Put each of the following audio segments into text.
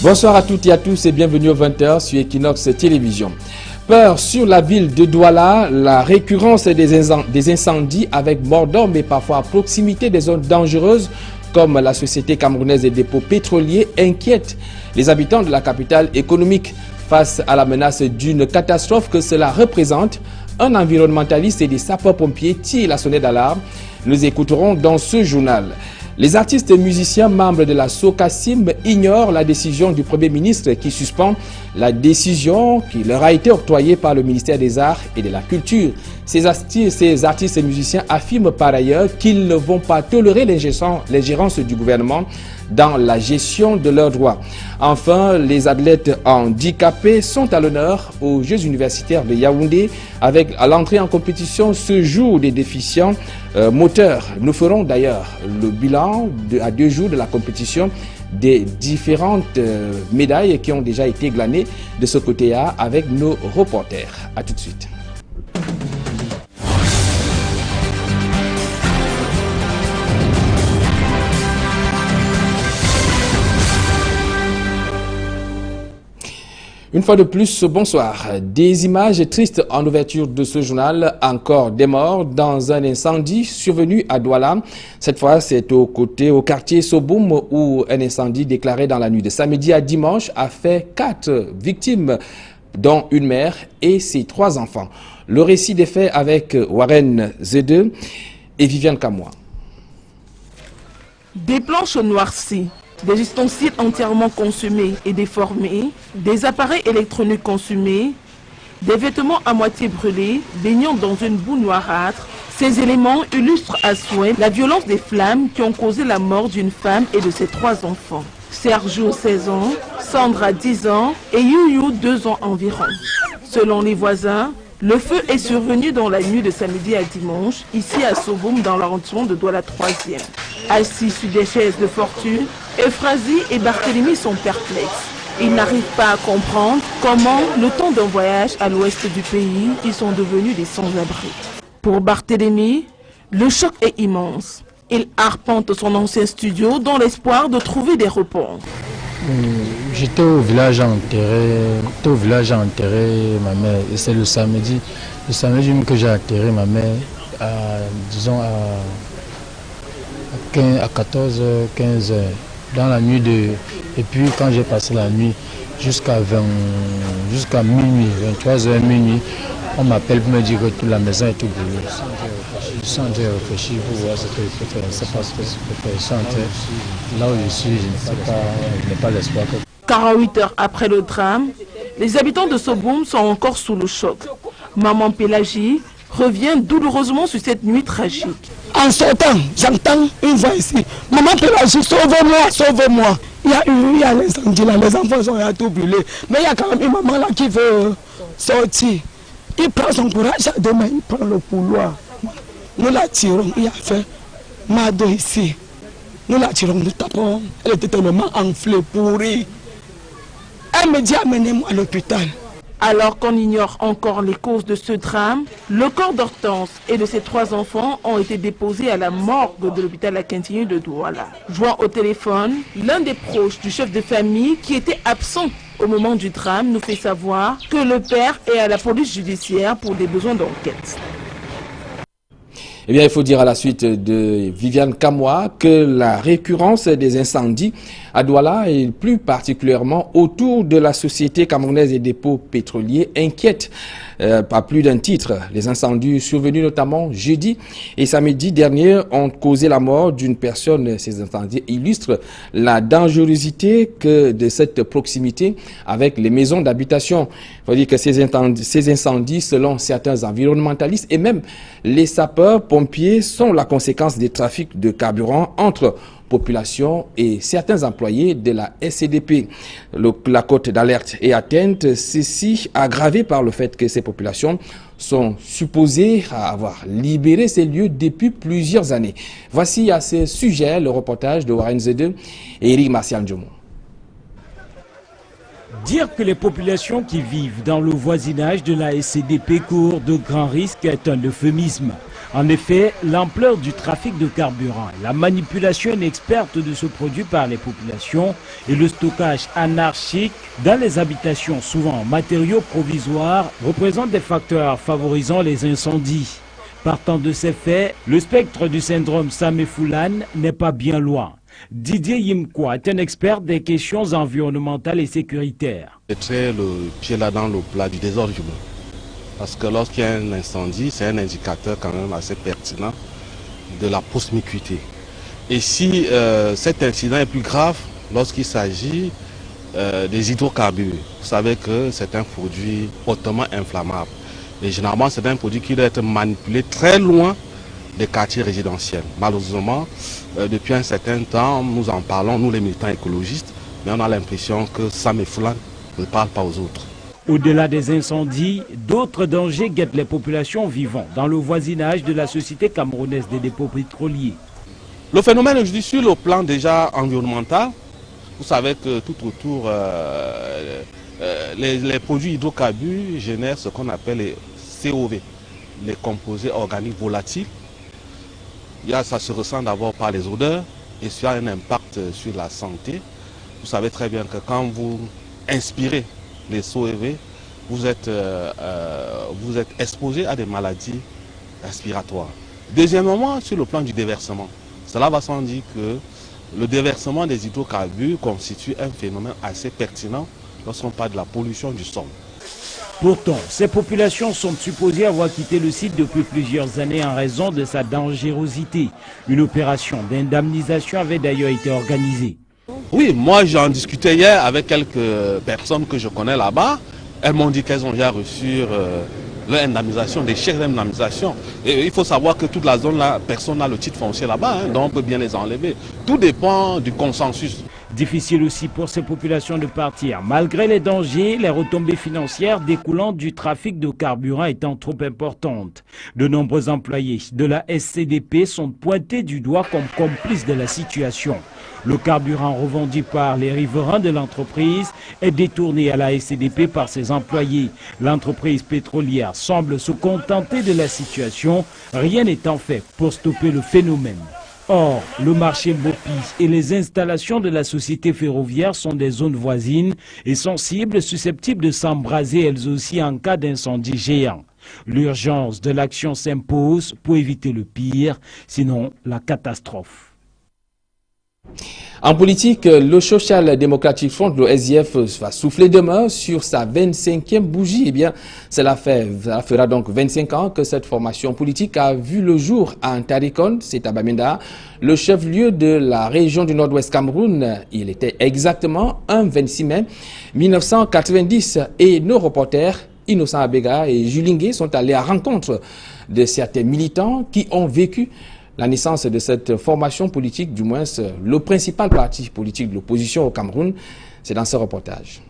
Bonsoir à toutes et à tous et bienvenue au 20h sur Equinox Télévision. Peur sur la ville de Douala, la récurrence des incendies avec mort d'hommes et parfois à proximité des zones dangereuses comme la Société camerounaise des dépôts pétroliers inquiète les habitants de la capitale économique face à la menace d'une catastrophe que cela représente. Un environnementaliste et des sapeurs-pompiers tirent la sonnette d'alarme. Nous écouterons dans ce journal. Les artistes et musiciens membres de la SOCACIM ignorent la décision du Premier ministre qui suspend la décision qui leur a été octroyée par le ministère des Arts et de la Culture. Ces artistes et musiciens affirment par ailleurs qu'ils ne vont pas tolérer l'ingérence du gouvernement dans la gestion de leurs droits. Enfin, les athlètes handicapés sont à l'honneur aux Jeux universitaires de Yaoundé avec à l'entrée en compétition ce jour des déficients moteurs. Nous ferons d'ailleurs le bilan à 2 jours de la compétition des différentes médailles qui ont déjà été glanées de ce côté-là avec nos reporters. A tout de suite. Une fois de plus, bonsoir. Des images tristes en ouverture de ce journal. Encore des morts dans un incendie survenu à Douala. Cette fois, c'est au quartier Soboum où un incendie déclaré dans la nuit de samedi à dimanche a fait 4 victimes, dont une mère et ses 3 enfants. Le récit des faits avec Warren Zede et Viviane Kamoa. Des planches noircies, des ustensiles entièrement consumés et déformés, des appareils électroniques consumés, des vêtements à moitié brûlés, baignant dans une boue noirâtre. Ces éléments illustrent à souhait la violence des flammes qui ont causé la mort d'une femme et de ses 3 enfants. Sergio, 16 ans, Sandra, 10 ans et Youyou, 2 ans environ. Selon les voisins, le feu est survenu dans la nuit de samedi à dimanche, ici à Soboum, dans l'arrondissement de Douala 3e. Assis sur des chaises de fortune, Euphrasie et Barthélemy sont perplexes. Ils n'arrivent pas à comprendre comment, le temps d'un voyage à l'ouest du pays, ils sont devenus des sans-abri. Pour Barthélemy, le choc est immense. Il arpente son ancien studio dans l'espoir de trouver des repos. J'étais au village à enterrer ma mère et c'est le samedi que j'ai enterré ma mère disons à 14h, 15h dans la nuit et puis quand j'ai passé la nuit jusqu'à minuit, 23h minuit, on m'appelle pour me dire que toute la maison est tout brûlée. Sans dire réfléchir pour voir ce que je peux faire, c'est pas ce que je peux faire. Là où je suis, je n'ai pas l'espoir. 48 heures après le drame, les habitants de Soboum sont encore sous le choc. Maman Pélagie revient douloureusement sur cette nuit tragique. En sortant, j'entends une voix ici. Maman Pélagie, sauve-moi, sauve-moi. Il y a l'incendie là, les enfants sont tout brûlés. Mais il y a quand même une maman là qui veut sortir. Il prend son courage à 2 mains, il prend le couloir. Nous la tirons, il a fait Mado ici. Nous la tirons, nous tapons. Elle était tellement enflée, pourrie. Elle me dit amenez-moi à l'hôpital. Alors qu'on ignore encore les causes de ce drame, le corps d'Hortense et de ses 3 enfants ont été déposés à la morgue de l'hôpital La Quintinie de Douala. Joint au téléphone, l'un des proches du chef de famille qui était absent au moment du drame nous fait savoir que le père est à la police judiciaire pour des besoins d'enquête. Eh bien, il faut dire à la suite de Viviane Kamoa que la récurrence des incendies à Douala et plus particulièrement autour de la Société camerounaise des dépôts pétroliers inquiète par plus d'un titre. Les incendies survenus notamment jeudi et samedi dernier ont causé la mort d'une personne. Ces incendies illustrent la dangerosité de cette proximité avec les maisons d'habitation. Il faut dire que ces incendies, selon certains environnementalistes et même les sapeurs-pompiers, sont la conséquence des trafics de carburant entre population et certains employés de la SCDP. La cote d'alerte est atteinte, ceci aggravé par le fait que ces populations sont supposées avoir libéré ces lieux depuis plusieurs années. Voici à ce sujet le reportage de Warren Zede et Eric Martial Djomo. Dire que les populations qui vivent dans le voisinage de la SCDP courent de grands risques est un euphémisme. En effet, l'ampleur du trafic de carburant, la manipulation inexperte de ce produit par les populations et le stockage anarchique dans les habitations, souvent en matériaux provisoires, représentent des facteurs favorisant les incendies. Partant de ces faits, le spectre du syndrome Saméfoulane n'est pas bien loin. Didier Yimkwa est un expert des questions environnementales et sécuritaires. Mettrait le pied là dans le plat du désordre humain. Parce que lorsqu'il y a un incendie, c'est un indicateur quand même assez pertinent de la promiscuité. Et si cet incident est plus grave lorsqu'il s'agit des hydrocarbures, vous savez que c'est un produit hautement inflammable. Et généralement, c'est un produit qui doit être manipulé très loin des quartiers résidentiels. Malheureusement, depuis un certain temps, nous en parlons, nous les militants écologistes, mais on a l'impression que Saméfoulane ne parle pas aux autres. Au-delà des incendies, d'autres dangers guettent les populations vivant dans le voisinage de la Société camerounaise des dépôts pétroliers. Le phénomène, je dis, sur le plan déjà environnemental, vous savez que tout autour, les produits hydrocarbures génèrent ce qu'on appelle les COV, les composés organiques volatiles. Ça se ressent d'abord par les odeurs et ça a un impact sur la santé. Vous savez très bien que quand vous inspirez les COV, vous êtes exposé à des maladies respiratoires. Deuxièmement, sur le plan du déversement, cela va sans dire que le déversement des hydrocarbures constitue un phénomène assez pertinent lorsqu'on parle de la pollution du sol. Pourtant, ces populations sont supposées avoir quitté le site depuis plusieurs années en raison de sa dangerosité. Une opération d'indemnisation avait d'ailleurs été organisée. Oui, moi j'en discutais hier avec quelques personnes que je connais là-bas. Elles m'ont dit qu'elles ont déjà reçu leur indemnisation, des chèques d'indemnisation. Et il faut savoir que toute la zone là, personne n'a le titre foncier là-bas, donc on peut bien les enlever. Tout dépend du consensus. Difficile aussi pour ces populations de partir. Malgré les dangers, les retombées financières découlant du trafic de carburant étant trop importantes. De nombreux employés de la SCDP sont pointés du doigt comme complices de la situation. Le carburant revendu par les riverains de l'entreprise est détourné à la SCDP par ses employés. L'entreprise pétrolière semble se contenter de la situation, rien n'étant fait pour stopper le phénomène. Or, le marché Bopi et les installations de la société ferroviaire sont des zones voisines et sensibles, susceptibles de s'embraser elles aussi en cas d'incendie géant. L'urgence de l'action s'impose pour éviter le pire, sinon la catastrophe. En politique, le Social Democratic Front, le SDF, va souffler demain sur sa 25e bougie. Eh bien, cela fera donc 25 ans que cette formation politique a vu le jour à Antarikon, c'est à Bamenda, le chef-lieu de la région du Nord-Ouest Cameroun. Il était exactement un 26 mai 1990 et nos reporters Innocent Abega et Julingue sont allés à la rencontre de certains militants qui ont vécu la naissance de cette formation politique, du moins le principal parti politique de l'opposition au Cameroun. C'est dans ce reportage.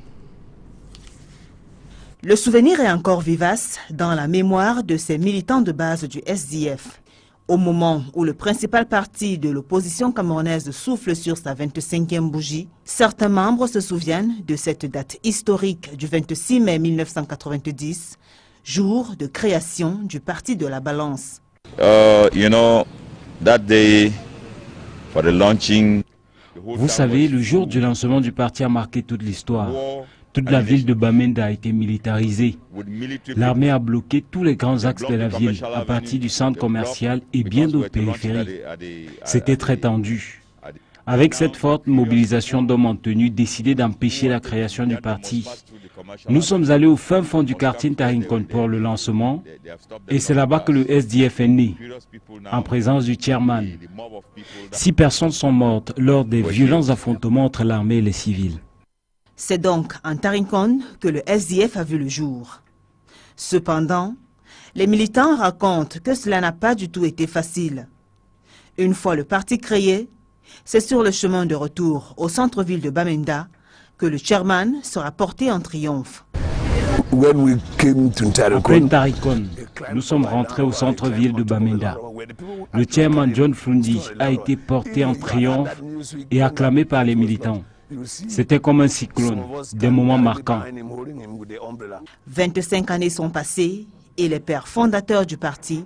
Le souvenir est encore vivace dans la mémoire de ces militants de base du SDF. Au moment où le principal parti de l'opposition camerounaise souffle sur sa 25e bougie, certains membres se souviennent de cette date historique du 26 mai 1990, jour de création du Parti de la Balance. Vous savez, le jour du lancement du parti a marqué toute l'histoire. Toute la ville de Bamenda a été militarisée. L'armée a bloqué tous les grands axes de la ville, à partir du centre commercial et bien d'autres périphéries. C'était très tendu. Avec cette forte mobilisation d'hommes en tenue, décidé d'empêcher la création du parti. Nous sommes allés au fin fond du quartier Ntarinkon pour le lancement et c'est là-bas que le SDF est né, en présence du chairman. 6 personnes sont mortes lors des violents affrontements entre l'armée et les civils. C'est donc en Ntarinkon que le SDF a vu le jour. Cependant, les militants racontent que cela n'a pas du tout été facile. Une fois le parti créé, c'est sur le chemin de retour au centre-ville de Bamenda que le chairman sera porté en triomphe. Après Ntarinkon, nous sommes rentrés au centre-ville de Bamenda. Le chairman John Flundi a été porté en triomphe et acclamé par les militants. C'était comme un cyclone, des moments marquants. 25 années sont passées et les pères fondateurs du parti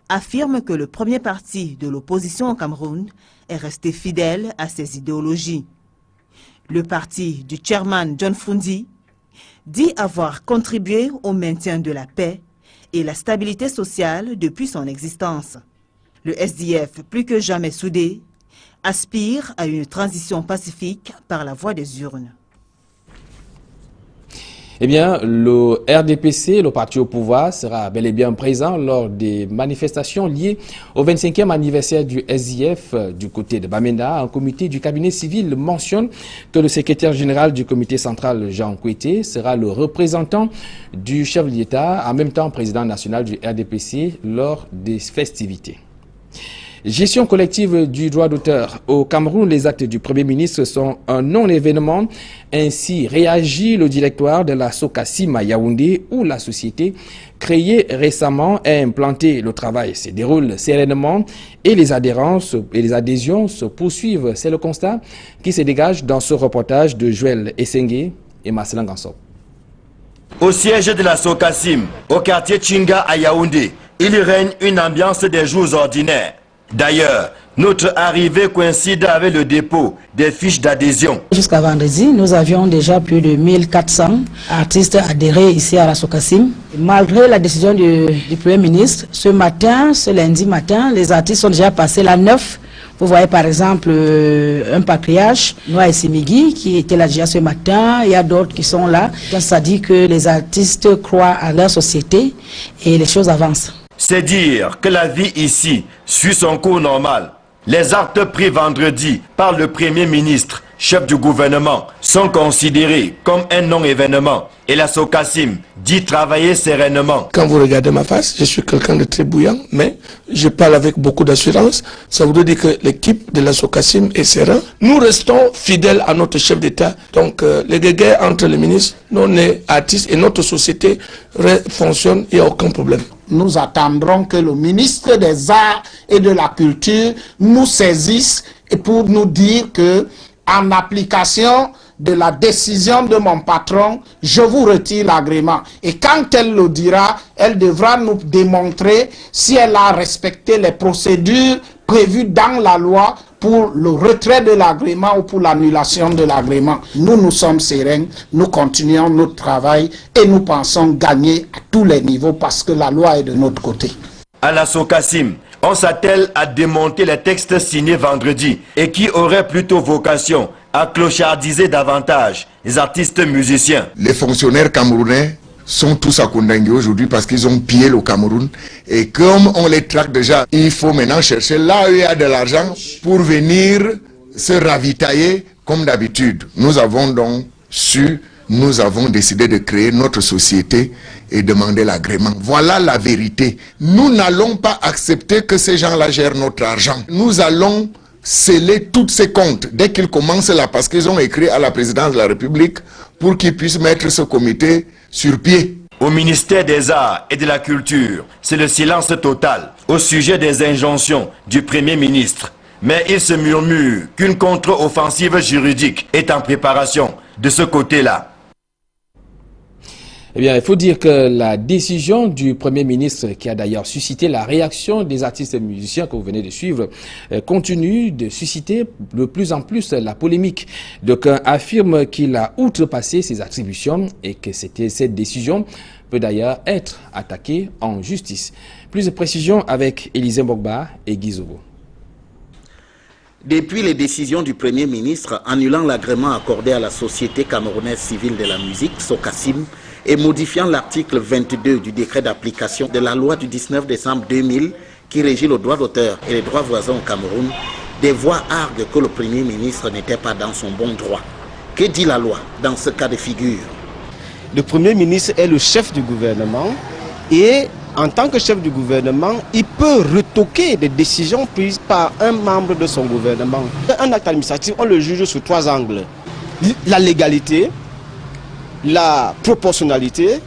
affirme que le premier parti de l'opposition au Cameroun est resté fidèle à ses idéologies. Le parti du chairman John Fundi dit avoir contribué au maintien de la paix et la stabilité sociale depuis son existence. Le SDF, plus que jamais soudé, aspire à une transition pacifique par la voie des urnes. Eh bien, le RDPC, le parti au pouvoir, sera bel et bien présent lors des manifestations liées au 25e anniversaire du SDF du côté de Bamenda. Un comité du cabinet civil mentionne que le secrétaire général du comité central, Jean Kouété, sera le représentant du chef de l'État, en même temps président national du RDPC, lors des festivités. Gestion collective du droit d'auteur. Au Cameroun, les actes du Premier ministre sont un non-événement. Ainsi réagit le directoire de la SOCACIM à Yaoundé, où la société créée récemment et implantée. Le travail se déroule sereinement et les adhésions se poursuivent. C'est le constat qui se dégage dans ce reportage de Joël Essengue et Marcelin Gansop. Au siège de la SOCACIM, au quartier Chinga à Yaoundé, il règne une ambiance des jours ordinaires. D'ailleurs, notre arrivée coïncide avec le dépôt des fiches d'adhésion. Jusqu'à vendredi, nous avions déjà plus de 1400 artistes adhérés ici à la SOCACIM. Malgré la décision du Premier ministre, ce lundi matin, les artistes sont déjà passés la 9. Vous voyez par exemple un patriarche, Noah Essimigui, qui était là déjà ce matin. Il y a d'autres qui sont là. Ça dit que les artistes croient à leur société et les choses avancent. C'est dire que la vie ici suit son cours normal. Les actes pris vendredi par le Premier ministre, chef du gouvernement, sont considérés comme un non-événement. Et la SOCACIM dit travailler sereinement. Quand vous regardez ma face, je suis quelqu'un de très bouillant, mais je parle avec beaucoup d'assurance. Ça voudrait dire que l'équipe de la SOCACIM est sereine. Nous restons fidèles à notre chef d'État. Donc les guéguerres entre les ministres, nous les artistes et notre société fonctionnent, il n'y a aucun problème. Nous attendrons que le ministre des Arts et de la Culture nous saisisse pour nous dire que, en application de la décision de mon patron, je vous retire l'agrément. Et quand elle le dira, elle devra nous démontrer si elle a respecté les procédures prévues dans la loi pour le retrait de l'agrément ou pour l'annulation de l'agrément. Nous sommes sereins, nous continuons notre travail et nous pensons gagner à tous les niveaux parce que la loi est de notre côté. À la SOCACIM, on s'attelle à démonter les textes signés vendredi et qui auraient plutôt vocation à clochardiser davantage les artistes musiciens. Les fonctionnaires camerounais sont tous à Koundangui aujourd'hui parce qu'ils ont pillé le Cameroun. Et comme on les traque déjà, il faut maintenant chercher là où il y a de l'argent pour venir se ravitailler comme d'habitude. Nous avons décidé de créer notre société et demander l'agrément. Voilà la vérité. Nous n'allons pas accepter que ces gens-là gèrent notre argent. Nous allons sceller tous ces comptes dès qu'ils commencent là, parce qu'ils ont écrit à la présidence de la République pour qu'ils puissent mettre ce comité sur pied. Au ministère des Arts et de la Culture, c'est le silence total au sujet des injonctions du Premier ministre. Mais il se murmure qu'une contre-offensive juridique est en préparation de ce côté-là. Eh bien, il faut dire que la décision du Premier ministre, qui a d'ailleurs suscité la réaction des artistes et musiciens que vous venez de suivre, continue de susciter de plus en plus la polémique. D'aucuns affirment qu'il a outrepassé ses attributions et que cette décision peut d'ailleurs être attaquée en justice. Plus de précisions avec Élisée Mbogba et Guy Zobo. Depuis les décisions du Premier ministre annulant l'agrément accordé à la Société camerounaise civile de la musique, SOCACIM, et modifiant l'article 22 du décret d'application de la loi du 19 décembre 2000 qui régit le droit d'auteur et les droits voisins au Cameroun, des voix arguent que le Premier ministre n'était pas dans son bon droit. Que dit la loi dans ce cas de figure? Le Premier ministre est le chef du gouvernement et en tant que chef du gouvernement, il peut retoquer des décisions prises par un membre de son gouvernement. Un acte administratif, on le juge sous 3 angles. La légalité, la proportionnalité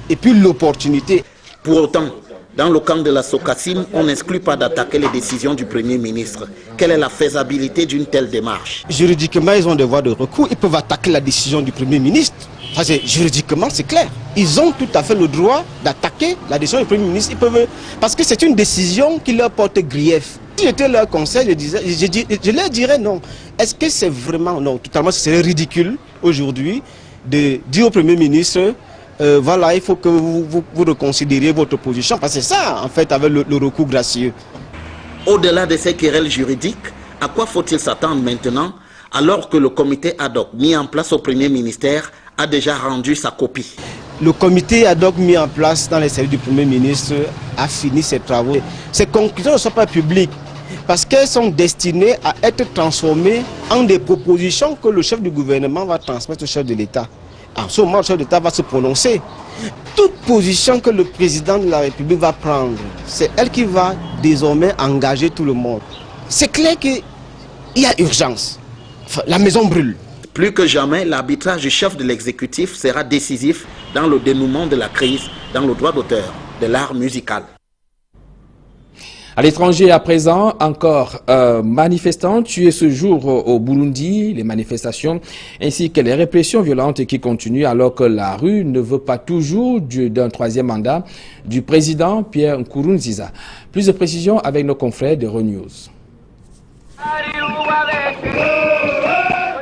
et puis l'opportunité. Pour autant, dans le camp de la SOCACIM, on n'exclut pas d'attaquer les décisions du Premier ministre. Quelle est la faisabilité d'une telle démarche? Juridiquement, ils ont des voies de recours. Ils peuvent attaquer la décision du Premier ministre. Parce que juridiquement, c'est clair. Ils ont tout à fait le droit d'attaquer la décision du Premier ministre. Ils peuvent, parce que c'est une décision qui leur porte grief. Si j'étais leur conseil, je leur dirais non. Est-ce que c'est vraiment, non, totalement, c'est ridicule aujourd'hui de dire au Premier ministre, voilà, il faut que vous reconsidériez votre position. Parce que c'est ça, en fait, avec le recours gracieux. Au-delà de ces querelles juridiques, à quoi faut-il s'attendre maintenant, alors que le comité ad hoc mis en place au Premier ministère a déjà rendu sa copie? Le comité ad hoc mis en place dans les services du Premier ministre a fini ses travaux. Ces conclusions ne sont pas publiques parce qu'elles sont destinées à être transformées en des propositions que le chef du gouvernement va transmettre au chef de l'État. En ce moment, le chef de l'État va se prononcer. Toute position que le président de la République va prendre, c'est elle qui va désormais engager tout le monde. C'est clair qu'il y a urgence. Enfin, la maison brûle. Plus que jamais, l'arbitrage du chef de l'exécutif sera décisif dans le dénouement de la crise dans le droit d'auteur de l'art musical. À l'étranger, à présent, encore manifestants tués ce jour au Burundi, les manifestations ainsi que les répressions violentes qui continuent alors que la rue ne veut pas toujours d'un troisième mandat du président Pierre Nkurunziza. Plus de précisions avec nos confrères de Renews.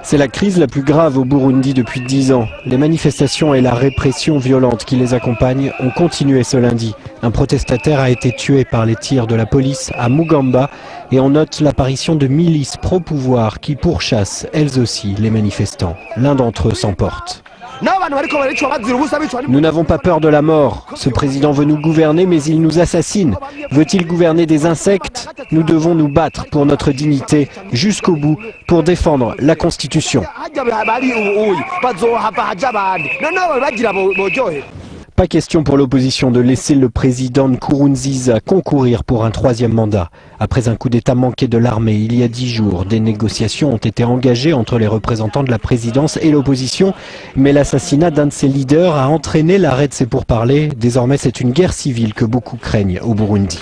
C'est la crise la plus grave au Burundi depuis 10 ans. Les manifestations et la répression violente qui les accompagnent ont continué ce lundi. Un protestataire a été tué par les tirs de la police à Mugamba et on note l'apparition de milices pro-pouvoir qui pourchassent elles aussi les manifestants. L'un d'entre eux s'emporte. Nous n'avons pas peur de la mort. Ce président veut nous gouverner mais il nous assassine. Veut-il gouverner des insectes? Nous devons nous battre pour notre dignité jusqu'au bout pour défendre la Constitution. Pas question pour l'opposition de laisser le président Nkurunziza concourir pour un troisième mandat. Après un coup d'État manqué de l'armée il y a 10 jours, des négociations ont été engagées entre les représentants de la présidence et l'opposition. Mais l'assassinat d'un de ses leaders a entraîné l'arrêt de ces pourparlers. Désormais, c'est une guerre civile que beaucoup craignent au Burundi.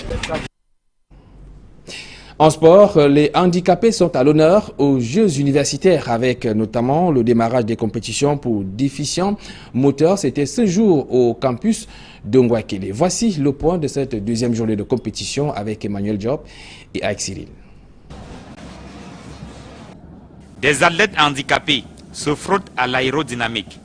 En sport, les handicapés sont à l'honneur aux Jeux universitaires avec notamment le démarrage des compétitions pour déficients moteurs. C'était ce jour au campus de Ngouakele. Voici le point de cette deuxième journée de compétition avec Emmanuel Diop et Aïk Cyril. Des athlètes handicapés se frottent à l'aérodynamique.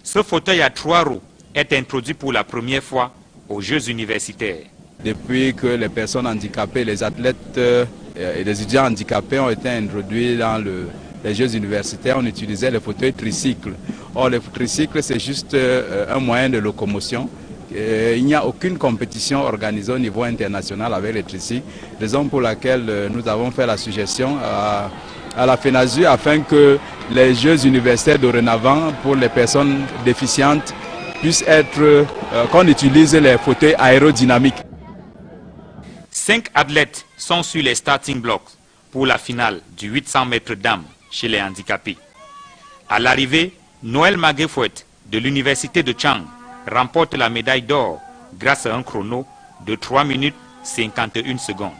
Ce fauteuil à 3 roues est introduit pour la première fois aux Jeux universitaires. Depuis que les personnes handicapées, les athlètes et les étudiants handicapés ont été introduits dans les Jeux universitaires, on utilisait les fauteuils tricycles. Or, le tricycle, c'est juste un moyen de locomotion. Il n'y a aucune compétition organisée au niveau international avec les tricycles, raison pour laquelle nous avons fait la suggestion à la FENASU afin que les Jeux universitaires dorénavant pour les personnes déficientes puissent être, qu'on utilise les fauteuils aérodynamiques. 5 athlètes sont sur les starting blocks pour la finale du 800 mètres dames chez les handicapés. À l'arrivée, Noël Maguefouet de l'université de Chang remporte la médaille d'or grâce à un chrono de 3 minutes 51 secondes.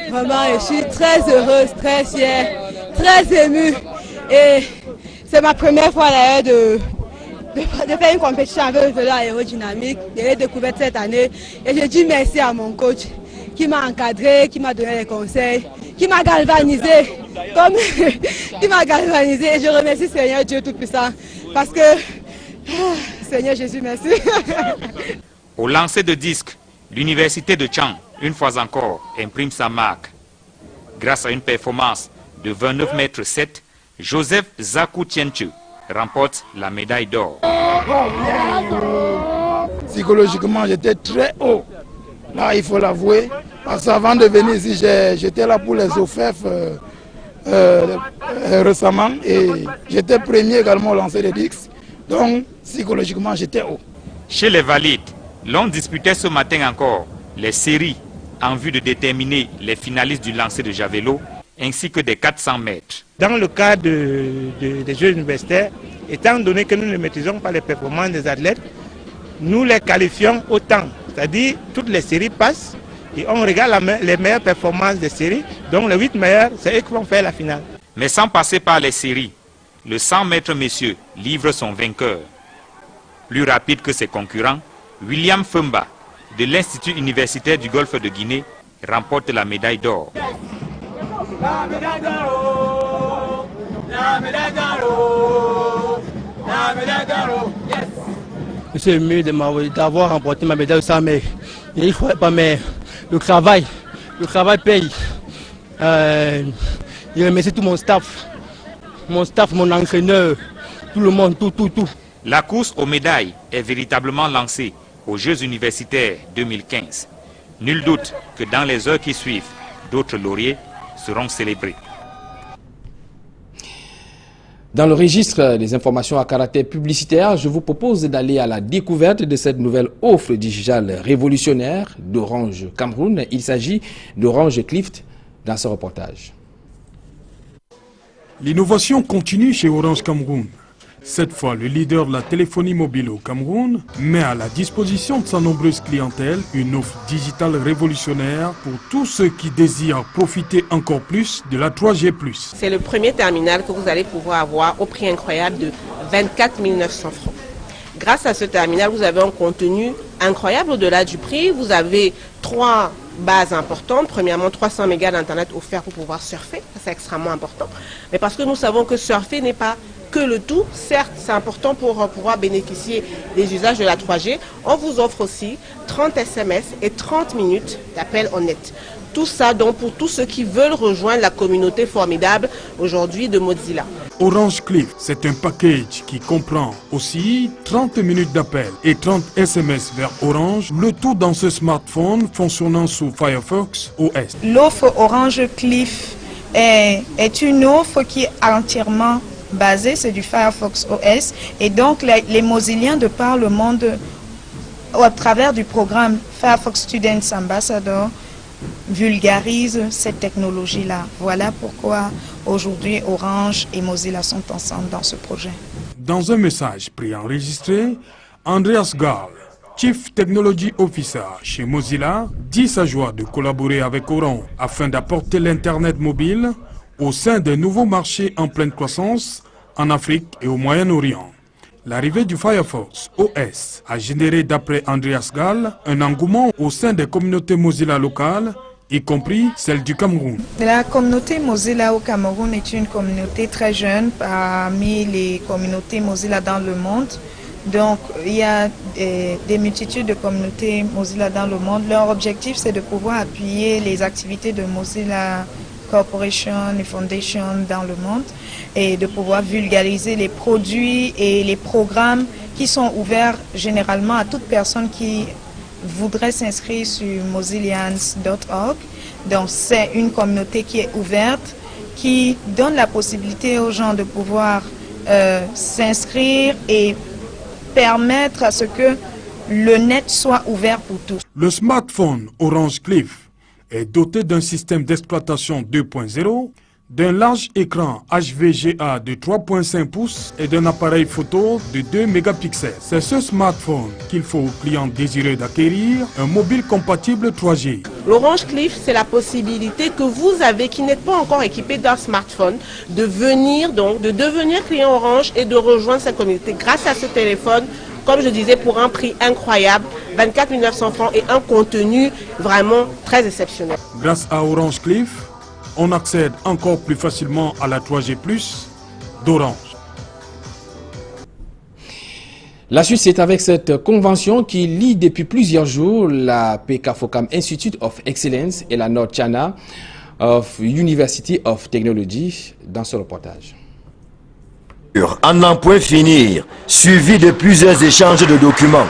Vraiment, je suis très heureuse, très fière, très émue. Et c'est ma première fois d'ailleurs de faire une compétition avec le vélo aérodynamique. Je l'ai découvert cette année et je dis merci à mon coach qui m'a encadré, qui m'a donné les conseils, qui m'a galvanisé. Qui m'a galvanisé. Et je remercie Seigneur Dieu Tout-Puissant parce que, Seigneur Jésus, merci. Au lancer de disque, l'université de Chang, une fois encore, imprime sa marque. Grâce à une performance de 29 mètres 7, Joseph Zakou Tienche remporte la médaille d'or. Psychologiquement, j'étais très haut. Là, il faut l'avouer. Parce qu'avant de venir ici, j'étais là pour les OFEF récemment. Et j'étais premier également au lancer des disques. Donc, psychologiquement, j'étais haut. Chez les valides, l'on disputait ce matin encore les séries en vue de déterminer les finalistes du lancer de javelot ainsi que des 400 mètres. Dans le cas des Jeux universitaires, étant donné que nous ne maîtrisons pas les performances des athlètes, nous les qualifions au temps. C'est-à-dire toutes les séries passent Et on regarde les meilleures performances des séries. Donc les 8 meilleurs, c'est eux qui vont faire la finale. Mais sans passer par les séries, le 100 mètres messieurs livre son vainqueur. Plus rapide que ses concurrents, William Fumba, de l'Institut universitaire du Golfe de Guinée, remporte la médaille d'or. La médaille d'or, la médaille d'or, la médaille d'or, yes. Je suis ému d'avoir remporté ma médaille au 100 mètres. Je ne croyais pas, mais le travail paye. Je remercie tout mon staff, mon entraîneur, tout le monde, tout. La course aux médailles est véritablement lancée aux Jeux universitaires 2015. Nul doute que dans les heures qui suivent, d'autres lauriers seront célébrés. Dans le registre des informations à caractère publicitaire, je vous propose d'aller à la découverte de cette nouvelle offre digitale révolutionnaire d'Orange Cameroun. Il s'agit d'Orange Cliff dans ce reportage. L'innovation continue chez Orange Cameroun. Cette fois, le leader de la téléphonie mobile au Cameroun met à la disposition de sa nombreuse clientèle une offre digitale révolutionnaire pour tous ceux qui désirent profiter encore plus de la 3G+. C'est le premier terminal que vous allez pouvoir avoir au prix incroyable de 24 900 francs. Grâce à ce terminal, vous avez un contenu incroyable au-delà du prix. Vous avez 3 bases importantes. Premièrement, 300 mégas d'internet offerts pour pouvoir surfer. Ça, c'est extrêmement important. Mais parce que nous savons que surfer n'est pas que le tout, certes, c'est important pour pouvoir bénéficier des usages de la 3G. On vous offre aussi 30 SMS et 30 minutes d'appel en net. Tout ça donc pour tous ceux qui veulent rejoindre la communauté formidable aujourd'hui de Mozilla. Orange Cliff, c'est un package qui comprend aussi 30 minutes d'appel et 30 SMS vers Orange, le tout dans ce smartphone fonctionnant sous Firefox OS. L'offre Orange Cliff est une offre qui est entièrement basée, c'est du Firefox OS, et donc les Mozilliens de par le monde, à travers du programme Firefox Students Ambassador, vulgarisent cette technologie-là. Voilà pourquoi aujourd'hui Orange et Mozilla sont ensemble dans ce projet. Dans un message préenregistré, Andreas Gall, Chief Technology Officer chez Mozilla, dit sa joie de collaborer avec Orange afin d'apporter l'Internet mobile au sein des nouveaux marchés en pleine croissance en Afrique et au Moyen-Orient. L'arrivée du Firefox OS a généré, d'après Andreas Gall, un engouement au sein des communautés Mozilla locales, y compris celle du Cameroun. La communauté Mozilla au Cameroun est une communauté très jeune parmi les communautés Mozilla dans le monde. Donc, il y a des multitudes de communautés Mozilla dans le monde. Leur objectif, c'est de pouvoir appuyer les activités de Mozilla Corporation et Foundation dans le monde et de pouvoir vulgariser les produits et les programmes qui sont ouverts généralement à toute personne qui voudrait s'inscrire sur mozillians.org. Donc c'est une communauté qui est ouverte, qui donne la possibilité aux gens de pouvoir s'inscrire et permettre à ce que le net soit ouvert pour tous. Le smartphone Orange Cliff est doté d'un système d'exploitation 2.0, d'un large écran HVGA de 3.5 pouces et d'un appareil photo de 2 mégapixels. C'est ce smartphone qu'il faut aux clients désireux d'acquérir un mobile compatible 3G. L'Orange Cliff, c'est la possibilité que vous avez, qui n'êtes pas encore équipé d'un smartphone, de venir donc, de devenir client Orange et de rejoindre sa communauté grâce à ce téléphone. Comme je disais, pour un prix incroyable, 24 900 francs et un contenu vraiment très exceptionnel. Grâce à Orange Cliff, on accède encore plus facilement à la 3G+ d'Orange. La suite, c'est avec cette convention qui lie depuis plusieurs jours la PK-FOCAM Institute of Excellence et la North China University of Technology dans ce reportage. À n'en point finir, suivi de plusieurs échanges de documents.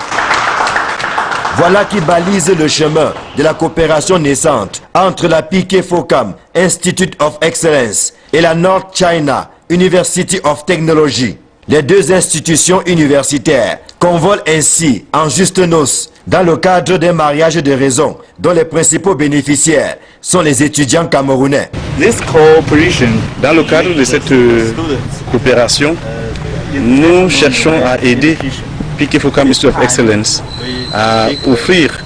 Voilà qui balise le chemin de la coopération naissante entre la PK-FOCAM Institute of Excellence et la North China University of Technology. Les deux institutions universitaires convolent ainsi en juste noces dans le cadre d'un mariage de raison dont les principaux bénéficiaires sont les étudiants camerounais. Dans le cadre de cette coopération, nous cherchons à aider PK-FOCAM Institute of Excellence à offrir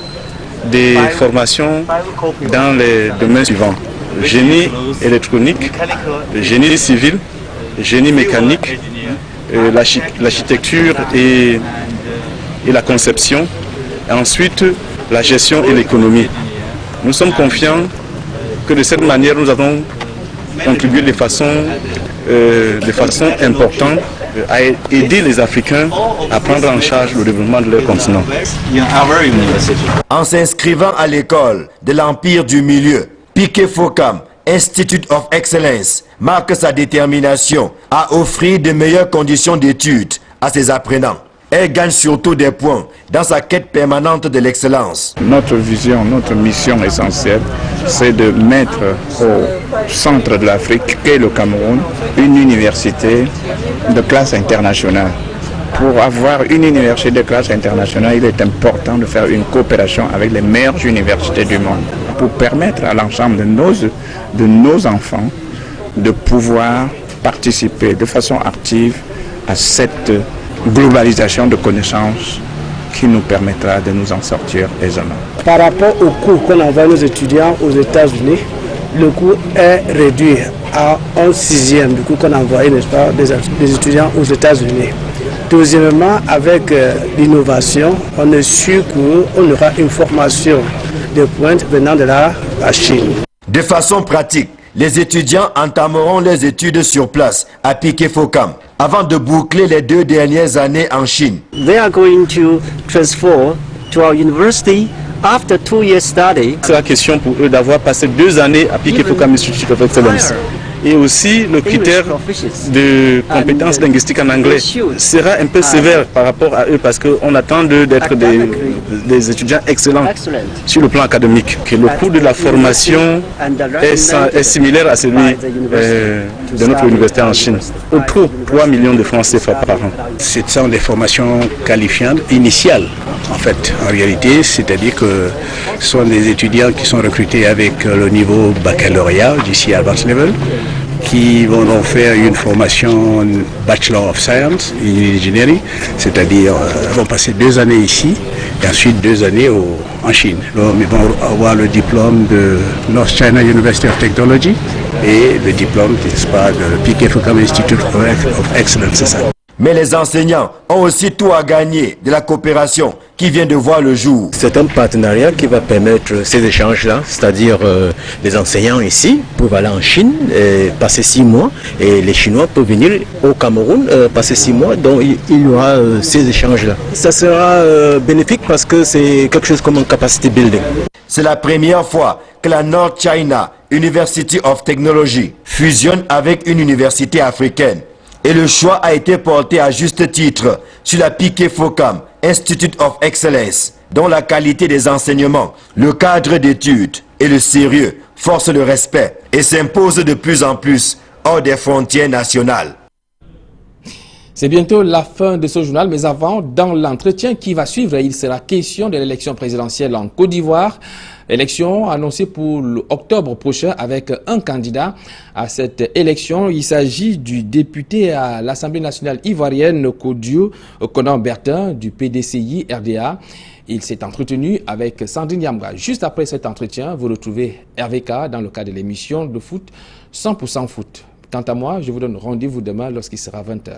des formations dans les domaines suivants: génie électronique, génie civil, génie mécanique, l'architecture et la conception, et ensuite la gestion et l'économie. Nous sommes confiants que de cette manière nous avons contribué de façon importante à aider les Africains à prendre en charge le développement de leur continent. En s'inscrivant à l'école de l'Empire du Milieu, Piquet Focam, Institute of Excellence, marque sa détermination à offrir de meilleures conditions d'études à ses apprenants. Elle gagne surtout des points dans sa quête permanente de l'excellence. Notre vision, notre mission essentielle, c'est de mettre au centre de l'Afrique, qu'est le Cameroun, une université de classe internationale. Pour avoir une université de classe internationale, il est important de faire une coopération avec les meilleures universités du monde pour permettre à l'ensemble de nos enfants de pouvoir participer de façon active à cette globalisation de connaissances qui nous permettra de nous en sortir aisément. Par rapport au cours qu'on envoie nos étudiants aux États-Unis, le coût est réduit à 1/6 du coût qu'on a envoyé, n'est-ce pas, des étudiants aux États-Unis. Deuxièmement, avec l'innovation, on est sûr qu'on aura une formation de pointe venant de la Chine. De façon pratique, les étudiants entameront les études sur place à Piquet Focam avant de boucler les 2 dernières années en Chine. They are going to transfer to our university after 2 years study. C'est la question pour eux d'avoir passé 2 années à Piquet Focam Institute of Excellence. Et aussi le critère de compétences linguistiques en anglais sera un peu sévère par rapport à eux parce qu'on attend d'eux d'être des étudiants excellents sur le plan académique. Que le coût de la formation est similaire à celui de notre université en Chine. Autour de 3 millions de francs CFA par an. Ce sont des formations qualifiantes initiales en fait, en réalité, c'est-à-dire que ce sont des étudiants qui sont recrutés avec le niveau baccalauréat d'ici à Advanced Level, qui vont donc faire une formation Bachelor of Science in Engineering, c'est-à-dire vont passer 2 années ici et ensuite 2 années en Chine. Donc, ils vont avoir le diplôme de North China University of Technology et le diplôme, n'est-ce pas, de Piquet Focam Institute of Excellence, c'est ça. Mais les enseignants ont aussi tout à gagner de la coopération qui vient de voir le jour. C'est un partenariat qui va permettre ces échanges-là, c'est-à-dire les enseignants ici peuvent aller en Chine passer 6 mois et les Chinois peuvent venir au Cameroun passer 6 mois, donc il y aura ces échanges-là. Ça sera bénéfique parce que c'est quelque chose comme un capacity building. C'est la première fois que la North China University of Technology fusionne avec une université africaine. Et le choix a été porté à juste titre sur la Piquet Focam Institute of Excellence, dont la qualité des enseignements, le cadre d'études et le sérieux forcent le respect et s'imposent de plus en plus hors des frontières nationales. C'est bientôt la fin de ce journal, mais avant, dans l'entretien qui va suivre, il sera question de l'élection présidentielle en Côte d'Ivoire. Élection annoncée pour octobre prochain avec un candidat à cette élection. Il s'agit du député à l'Assemblée nationale ivoirienne Kodiou Konan Bertin du PDCI RDA. Il s'est entretenu avec Sandrine Yamga. Juste après cet entretien, vous retrouvez RVK dans le cadre de l'émission de foot 100% foot. Quant à moi, je vous donne rendez-vous demain lorsqu'il sera 20h.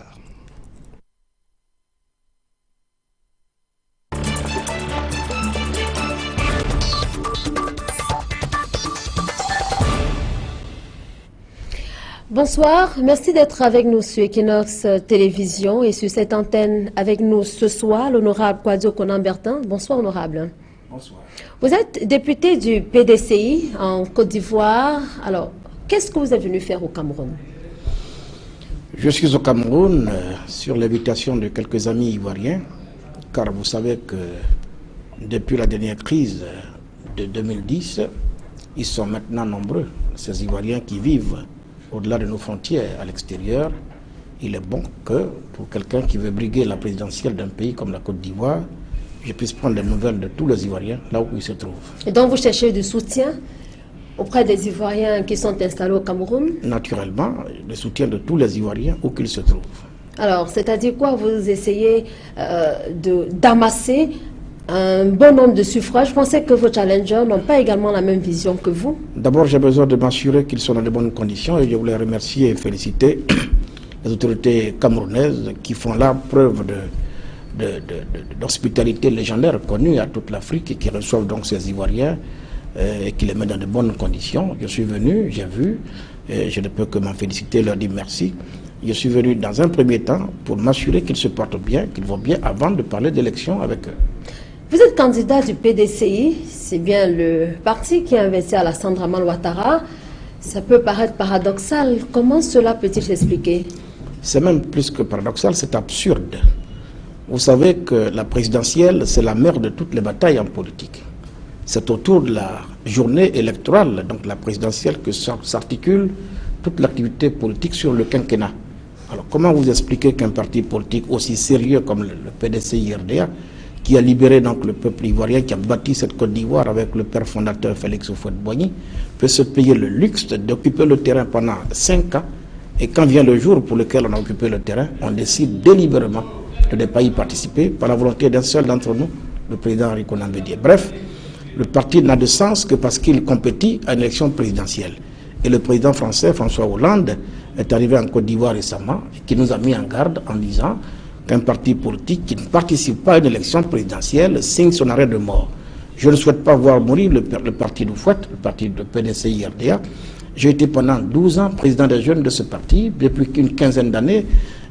Bonsoir, merci d'être avec nous sur Equinox Télévision et sur cette antenne avec nous ce soir, l'honorable Kodiou Konan Bertin. Bonsoir, honorable. Bonsoir. Vous êtes député du PDCI en Côte d'Ivoire. Alors, qu'est-ce que vous êtes venu faire au Cameroun? Je suis au Cameroun sur l'invitation de quelques amis ivoiriens, car vous savez que depuis la dernière crise de 2010, ils sont maintenant nombreux, ces Ivoiriens qui vivent au-delà de nos frontières, à l'extérieur. Il est bon que, pour quelqu'un qui veut briguer la présidentielle d'un pays comme la Côte d'Ivoire, je puisse prendre les nouvelles de tous les Ivoiriens, là où ils se trouvent. Et donc vous cherchez du soutien auprès des Ivoiriens qui sont installés au Cameroun? Naturellement, le soutien de tous les Ivoiriens, où qu'ils se trouvent. Alors, c'est-à-dire quoi? Vous essayez d'amasser un bon nombre de suffrages. Je pensais que vos challengers n'ont pas également la même vision que vous. D'abord, j'ai besoin de m'assurer qu'ils sont dans de bonnes conditions et je voulais remercier et féliciter les autorités camerounaises qui font là preuve d'hospitalité légendaire connue à toute l'Afrique et qui reçoivent donc ces Ivoiriens et qui les mettent dans de bonnes conditions. Je suis venu, j'ai vu, et je ne peux que m'en féliciter, leur dire merci. Je suis venu dans un premier temps pour m'assurer qu'ils se portent bien, qu'ils vont bien avant de parler d'élection avec eux. Vous êtes candidat du PDCI, c'est bien le parti qui a investi Alassane Dramane Ouattara. Ça peut paraître paradoxal. Comment cela peut-il s'expliquer? C'est même plus que paradoxal, c'est absurde. Vous savez que la présidentielle, c'est la mère de toutes les batailles en politique. C'est autour de la journée électorale, donc la présidentielle, que s'articule toute l'activité politique sur le quinquennat. Alors comment vous expliquez qu'un parti politique aussi sérieux comme le PDCI-RDA, qui a libéré donc le peuple ivoirien, qui a bâti cette Côte d'Ivoire avec le père fondateur Félix Houphouët-Boigny, peut se payer le luxe d'occuper le terrain pendant 5 ans, et quand vient le jour pour lequel on a occupé le terrain, on décide délibérément de ne pas y participer par la volonté d'un seul d'entre nous, le président Henri Konan Bédié. Bref, le parti n'a de sens que parce qu'il compétit à une élection présidentielle. Et le président français, François Hollande, est arrivé en Côte d'Ivoire récemment, et qui nous a mis en garde en disant qu'un parti politique qui ne participe pas à une élection présidentielle signe son arrêt de mort. Je ne souhaite pas voir mourir le parti d'Houphouët, le parti de PDCI-RDA. J'ai été pendant 12 ans président des jeunes de ce parti. Depuis une quinzaine d'années,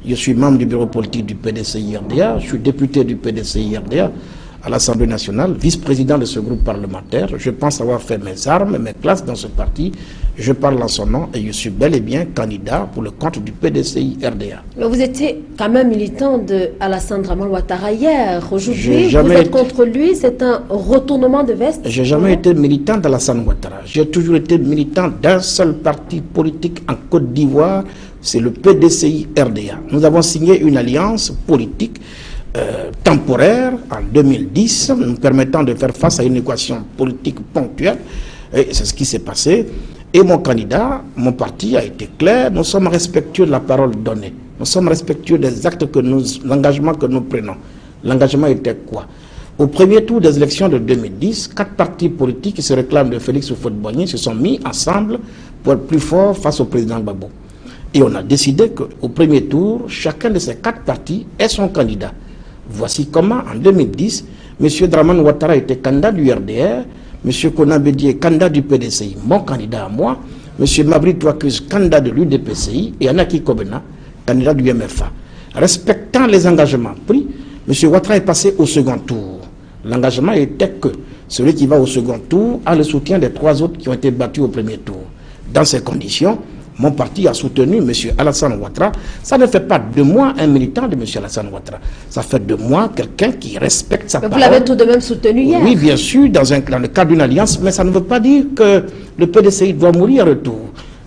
je suis membre du bureau politique du PDCI-RDA. Je suis député du PDCI-RDA à l'Assemblée nationale, vice-président de ce groupe parlementaire. Je pense avoir fait mes armes, mes classes dans ce parti. Je parle en son nom et je suis bel et bien candidat pour le compte du PDCI-RDA. Mais vous étiez quand même militant de Alassane Dramane Ouattara hier. Aujourd'hui, vous êtes contre lui. C'est un retournement de veste. J'ai jamais été militant d'Alassane Ouattara. J'ai toujours été militant d'un seul parti politique en Côte d'Ivoire. C'est le PDCI-RDA. Nous avons signé une alliance politique temporaire en 2010, nous permettant de faire face à une équation politique ponctuelle. Et c'est ce qui s'est passé. Et mon candidat, mon parti a été clair. Nous sommes respectueux de la parole donnée. Nous sommes respectueux des actes l'engagement que nous prenons. L'engagement était quoi? Au premier tour des élections de 2010, 4 partis politiques qui se réclament de Félix Houphouët-Boigny se sont mis ensemble pour être plus forts face au président Gbagbo. Et on a décidé qu'au premier tour, chacun de ces 4 partis est son candidat. Voici comment, en 2010, M. Dramane Ouattara était candidat du RDR, M. Konan Bédié, candidat du PDCI, mon candidat à moi, M. Mabry Touakus, candidat de l'UDPCI, et Anaki Kobena, candidat du MFA. Respectant les engagements pris, M. Ouattara est passé au second tour. L'engagement était que celui qui va au second tour a le soutien des 3 autres qui ont été battus au premier tour. Dans ces conditions, mon parti a soutenu M. Alassane Ouattara. Ça ne fait pas de moi un militant de M. Alassane Ouattara. Ça fait de moi quelqu'un qui respecte sa parole. Vous l'avez tout de même soutenu hier. Oui, bien sûr, dans le cadre d'une alliance, mais ça ne veut pas dire que le PDCI doit mourir à retour.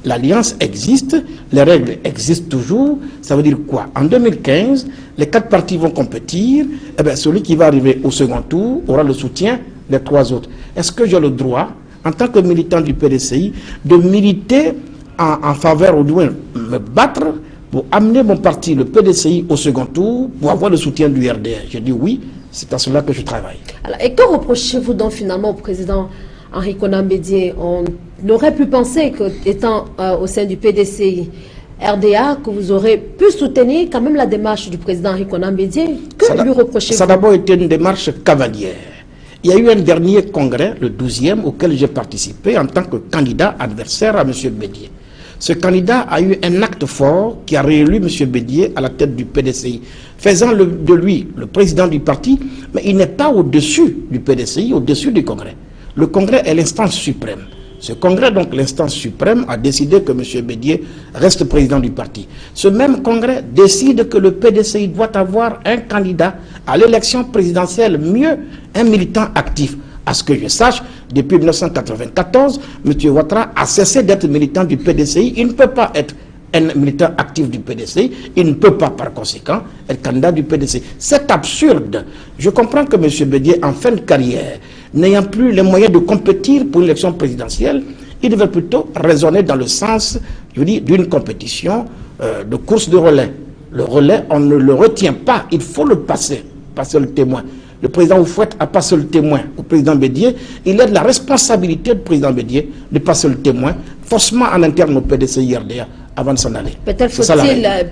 L'alliance existe, les règles existent toujours. Ça veut dire quoi? En 2015, les 4 partis vont compétir. Eh bien, celui qui va arriver au second tour aura le soutien des 3 autres. Est-ce que j'ai le droit, en tant que militant du PDCI, de militer en faveur ou de me battre pour amener mon parti, le PDCI, au second tour pour avoir le soutien du RDR? J'ai dit oui, c'est à cela que je travaille. Alors, et que reprochez-vous donc finalement au président Henri Konan Bédié? On aurait pu penser qu'étant au sein du PDCI RDA, que vous aurez pu soutenir quand même la démarche du président Henri Konan Bédié. Que lui reprochez-vous? Ça a d'abord été une démarche cavalière. Il y a eu un dernier congrès, le 12e, auquel j'ai participé en tant que candidat adversaire à M. Bédié. Ce candidat a eu un acte fort qui a réélu M. Bédié à la tête du PDCI, faisant de lui le président du parti, mais il n'est pas au-dessus du PDCI, au-dessus du Congrès. Le Congrès est l'instance suprême. Ce Congrès, donc l'instance suprême, a décidé que M. Bédié reste président du parti. Ce même Congrès décide que le PDCI doit avoir un candidat à l'élection présidentielle, mieux un militant actif. À ce que je sache, depuis 1994, M. Ouattara a cessé d'être militant du PDCI. Il ne peut pas être un militant actif du PDCI. Il ne peut pas, par conséquent, être candidat du PDCI. C'est absurde. Je comprends que M. Bédié, en fin de carrière, n'ayant plus les moyens de compétir pour l'élection présidentielle, il devait plutôt raisonner dans le sens, je dis, d'une compétition de course de relais. Le relais, on ne le retient pas. Il faut le passer le témoin. le président Oufouette a passé le témoin au président Bédié. Il est de la responsabilité du président Bédié de passer le témoin, forcément en interne au PDCI-RDA, avant de s'en aller. Peut-être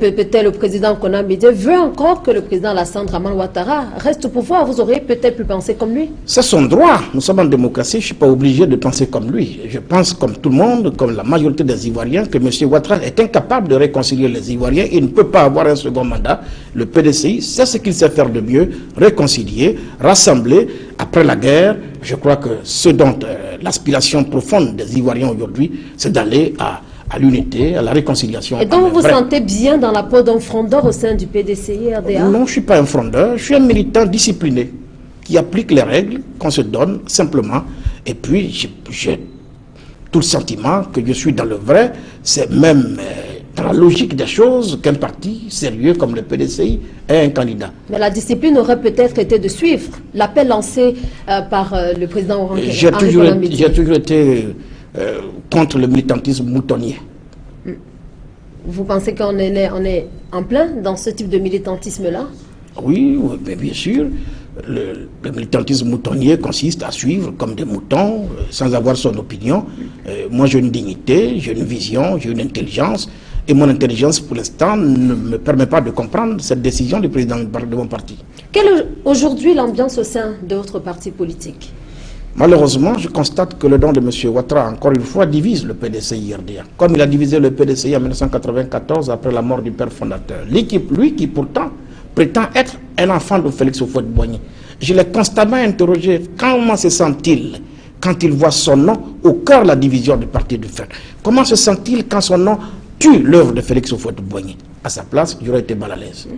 peut-être le président Konan Bédié veut encore que le président Alassane Dramane Ouattara reste au pouvoir. Vous auriez peut-être pu penser comme lui. C'est son droit. Nous sommes en démocratie. Je ne suis pas obligé de penser comme lui. Je pense comme tout le monde, comme la majorité des Ivoiriens, que M. Ouattara est incapable de réconcilier les Ivoiriens. Il ne peut pas avoir un second mandat. Le PDCI, c'est ce qu'il sait faire de mieux, réconcilier, rassembler. Après la guerre, je crois que ce dont l'aspiration profonde des Ivoiriens aujourd'hui, c'est d'aller à l'unité, à la réconciliation. Et donc vous vous sentez bien dans la peau d'un frondeur au sein du PDCI-RDA? Non, je ne suis pas un frondeur, je suis un militant discipliné qui applique les règles qu'on se donne simplement. Et puis j'ai tout le sentiment que je suis dans le vrai. C'est même dans la logique des choses qu'un parti sérieux comme le PDCI est un candidat. Mais la discipline aurait peut-être été de suivre l'appel lancé par le président Oran. J'ai toujours été contre le militantisme moutonnier. Vous pensez qu'on est en plein dans ce type de militantisme-là? Oui, mais bien sûr. Le militantisme moutonnier consiste à suivre comme des moutons, sans avoir son opinion. Moi, j'ai une dignité, j'ai une vision, j'ai une intelligence. Et mon intelligence, pour l'instant, ne me permet pas de comprendre cette décision du président de mon parti. Quelle est aujourd'hui l'ambiance au sein de votre parti politique? Malheureusement, je constate que le don de M. Ouattara, encore une fois, divise le PDCI-RDA. Comme il a divisé le PDCI en 1994, après la mort du père fondateur. L'équipe, lui, qui pourtant prétend être un enfant de Félix Houphouët-Boigny. Je l'ai constamment interrogé. Comment se sent-il quand il voit son nom au cœur de la division du parti du FER? Comment se sent-il quand son nom tue l'œuvre de Félix Houphouët-Boigny? À sa place, j'aurais été mal à l'aise.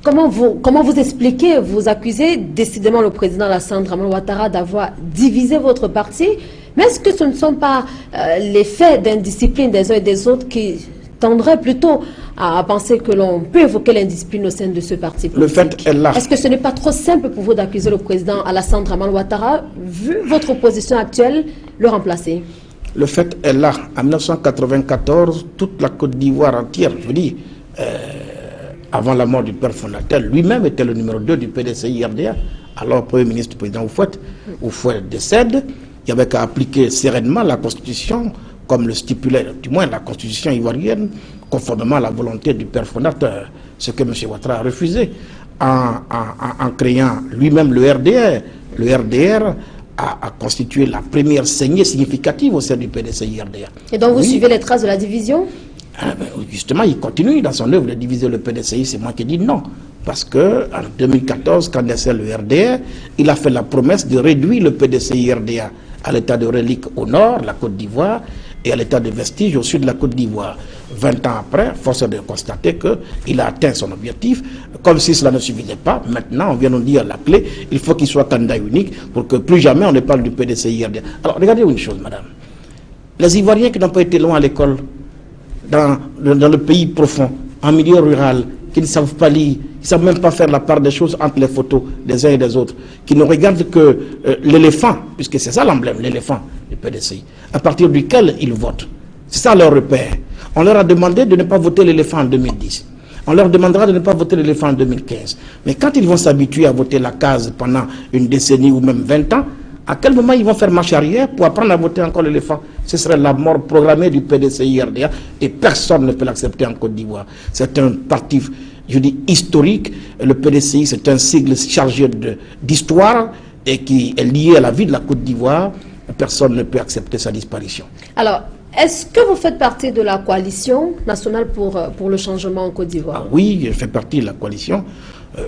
Comment vous expliquez, vous accusez décidément le président Alassane Dramane Ouattara d'avoir divisé votre parti, mais est-ce que ce ne sont pas les faits d'indiscipline des uns et des autres qui tendraient plutôt à penser que l'on peut évoquer l'indiscipline au sein de ce parti politique? Le fait est là. Est-ce que ce n'est pas trop simple pour vous d'accuser le président Alassane Dramane Ouattara, vu votre position actuelle, le remplacer? Le fait est là. En 1994, toute la Côte d'Ivoire entière, je veux dire, avant la mort du père fondateur, lui-même était le numéro 2 du PDCI-RDA. Alors, Premier ministre, président Houphouët décède. Il n'y avait qu'à appliquer sereinement la Constitution, comme le stipulait, du moins la Constitution ivoirienne, conformément à la volonté du père fondateur. Ce que M. Ouattara a refusé en créant lui-même le RDR. Le RDR a constitué la première saignée significative au sein du PDCI-RDA. Et donc vous suivez les traces de la division? Justement, il continue dans son œuvre de diviser le PDCI. C'est moi qui dis non. Parce que en 2014, quand naissait le RDR, il a fait la promesse de réduire le PDCI-RDA à l'état de relique au nord, la Côte d'Ivoire, et à l'état de vestige au sud de la Côte d'Ivoire. 20 ans après, force est de constater qu'il a atteint son objectif. Comme si cela ne suffisait pas, maintenant on vient nous dire la clé, il faut qu'il soit candidat unique pour que plus jamais on ne parle du PDCI-RDA. Alors regardez une chose, madame. Les Ivoiriens qui n'ont pas été loin à l'école, dans le pays profond, en milieu rural, qui ne savent pas lire, qui ne savent même pas faire la part des choses entre les photos des uns et des autres, qui ne regardent que l'éléphant, puisque c'est ça l'emblème, l'éléphant du PDCI, à partir duquel ils votent. C'est ça leur repère. On leur a demandé de ne pas voter l'éléphant en 2010. On leur demandera de ne pas voter l'éléphant en 2015. Mais quand ils vont s'habituer à voter la case pendant une décennie ou même 20 ans, à quel moment ils vont faire marche arrière pour apprendre à voter encore l'éléphant? Ce serait la mort programmée du PDCI-RDA et personne ne peut l'accepter en Côte d'Ivoire. C'est un parti, je dis, historique. Le PDCI, c'est un sigle chargé d'histoire et qui est lié à la vie de la Côte d'Ivoire. Personne ne peut accepter sa disparition. Alors, est-ce que vous faites partie de la coalition nationale pour le changement en Côte d'Ivoire? Oui, je fais partie de la coalition.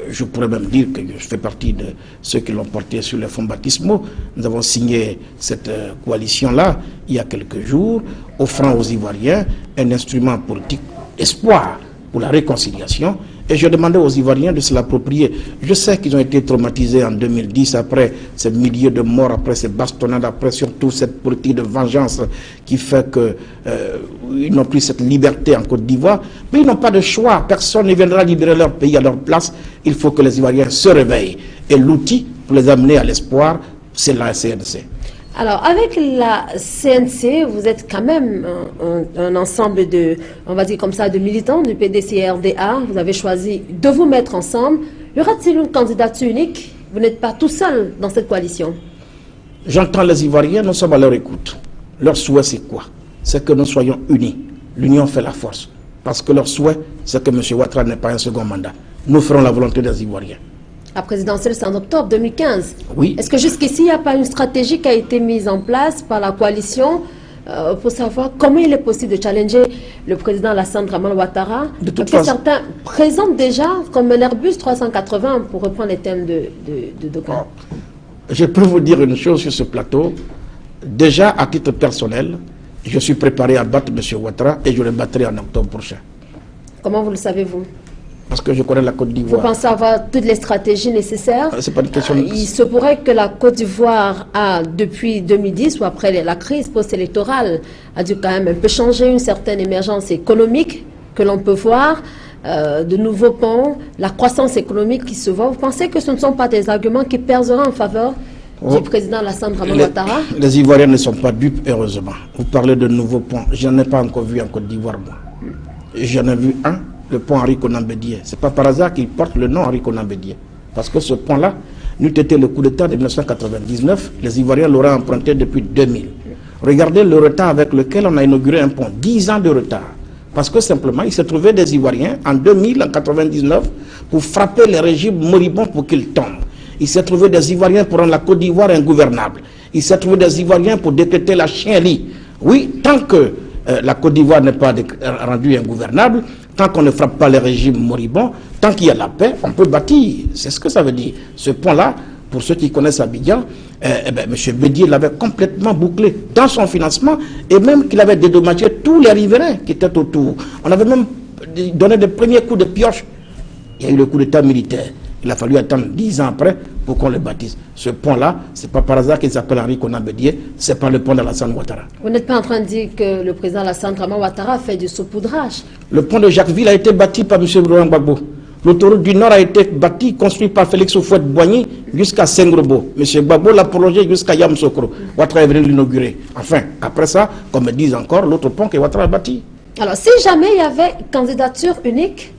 Je pourrais même dire que je fais partie de ceux qui l'ont porté sur les fonds baptismaux. Nous avons signé cette coalition-là il y a quelques jours, offrant aux Ivoiriens un instrument politique d'espoir pour la réconciliation. Et je demandais aux Ivoiriens de se l'approprier. Je sais qu'ils ont été traumatisés en 2010 après ces milliers de morts, après ces bastonnades, après surtout cette politique de vengeance qui fait qu'ils n'ont plus cette liberté en Côte d'Ivoire. Mais ils n'ont pas de choix. Personne ne viendra libérer leur pays à leur place. Il faut que les Ivoiriens se réveillent. Et l'outil pour les amener à l'espoir, c'est la CNC. Alors, avec la CNC, vous êtes quand même un ensemble de, on va dire comme ça, de militants du PDCI-RDA. Vous avez choisi de vous mettre ensemble. Y aura-t-il une candidature unique Vous n'êtes pas tout seul dans cette coalition. J'entends les Ivoiriens, nous sommes à leur écoute. Leur souhait, c'est quoi? C'est que nous soyons unis. L'union fait la force. Parce que leur souhait, c'est que M. Ouattara n'ait pas un second mandat. Nous ferons la volonté des Ivoiriens. La présidentielle, c'est en octobre 2015. Oui. Est-ce que jusqu'ici, il n'y a pas une stratégie qui a été mise en place par la coalition pour savoir comment il est possible de challenger le président Alassane Dramane Ouattara? Parce que certains présentent déjà comme un Airbus 380, pour reprendre les thèmes de Dogan. Je peux vous dire une chose sur ce plateau. Déjà, à titre personnel, je suis préparé à battre M. Ouattara et je le battrai en octobre prochain. Comment vous le savez-vous? Parce que je connais la Côte d'Ivoire. Vous pensez avoir toutes les stratégies nécessaires? C'est pas une question. Il se pourrait que la Côte d'Ivoire a, depuis 2010 ou après la crise post-électorale, a dû quand même un peu changer, une certaine émergence économique que l'on peut voir, de nouveaux ponts, la croissance économique qui se voit. Vous pensez que ce ne sont pas des arguments qui pèseront en faveur du président Alassane Dramane Ouattara? Les Ivoiriens ne sont pas dupes, heureusement. Vous parlez de nouveaux ponts. Je n'en ai pas encore vu en Côte d'Ivoire, moi. J'en ai vu un, le pont Henri Konan Bédié. Ce n'est pas par hasard qu'il porte le nom Henri Konan Bédié. Parce que ce pont-là, n'eût été le coup d'État de 1999, les Ivoiriens l'auraient emprunté depuis 2000. Regardez le retard avec lequel on a inauguré un pont. 10 ans de retard. Parce que simplement, il se trouvait des Ivoiriens en 2000, en 1999, pour frapper les régimes moribonds pour qu'ils tombent. Il s'est trouvé des Ivoiriens pour rendre la Côte d'Ivoire ingouvernable. Il s'est trouvé des Ivoiriens pour décréter la chienlit. Oui, tant que la Côte d'Ivoire n'est pas rendue ingouvernable, tant qu'on ne frappe pas les régimes moribonds, tant qu'il y a la paix, on peut bâtir. C'est ce que ça veut dire. Ce point-là, pour ceux qui connaissent Abidjan, M. Bédié l'avait complètement bouclé dans son financement et même qu'il avait dédommagé tous les riverains qui étaient autour. On avait même donné des premiers coups de pioche. Il y a eu le coup d'État militaire. Il a fallu attendre 10 ans après pour qu'on le bâtisse. Ce pont-là, ce n'est pas par hasard qu'il s'appelle Henri Konan Bédié, c'est pas le pont d'Alassane Ouattara. Vous n'êtes pas en train de dire que le président Alassane Dramane Ouattara fait du saupoudrage? Le pont de Jacquesville a été bâti par M. Laurent Gbagbo. L'autoroute du Nord a été bâtie, construite par Félix Houphouët-Boigny jusqu'à Sengrobo. M. Gbagbo l'a prolongé jusqu'à Yamoussoukro. Ouattara est venu l'inaugurer. Enfin, après ça, comme ils disent encore, l'autre pont que Ouattara a bâti. Alors, si jamais il y avait candidature unique,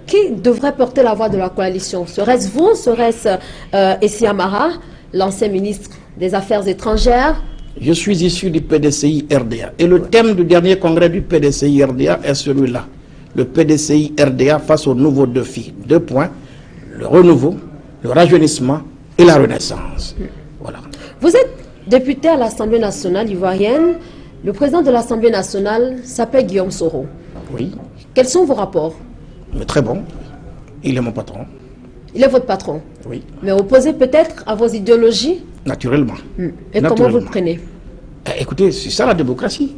qui devrait porter la voix de la coalition? Serait-ce vous? Serait-ce Essi Amara, l'ancien ministre des Affaires étrangères? Je suis issu du PDCI RDA. Et le thème du dernier congrès du PDCI RDA est celui-là. Le PDCI RDA face aux nouveaux défis. 2 points, le renouveau, le rajeunissement et la renaissance. Voilà. Vous êtes député à l'Assemblée nationale ivoirienne. Le président de l'Assemblée nationale s'appelle Guillaume Soro. Oui. Quels sont vos rapports? Mais très bon. Il est mon patron. Il est votre patron? Oui. Mais opposé peut-être à vos idéologies? Naturellement. Et comment vous le prenez? Écoutez, c'est ça la démocratie.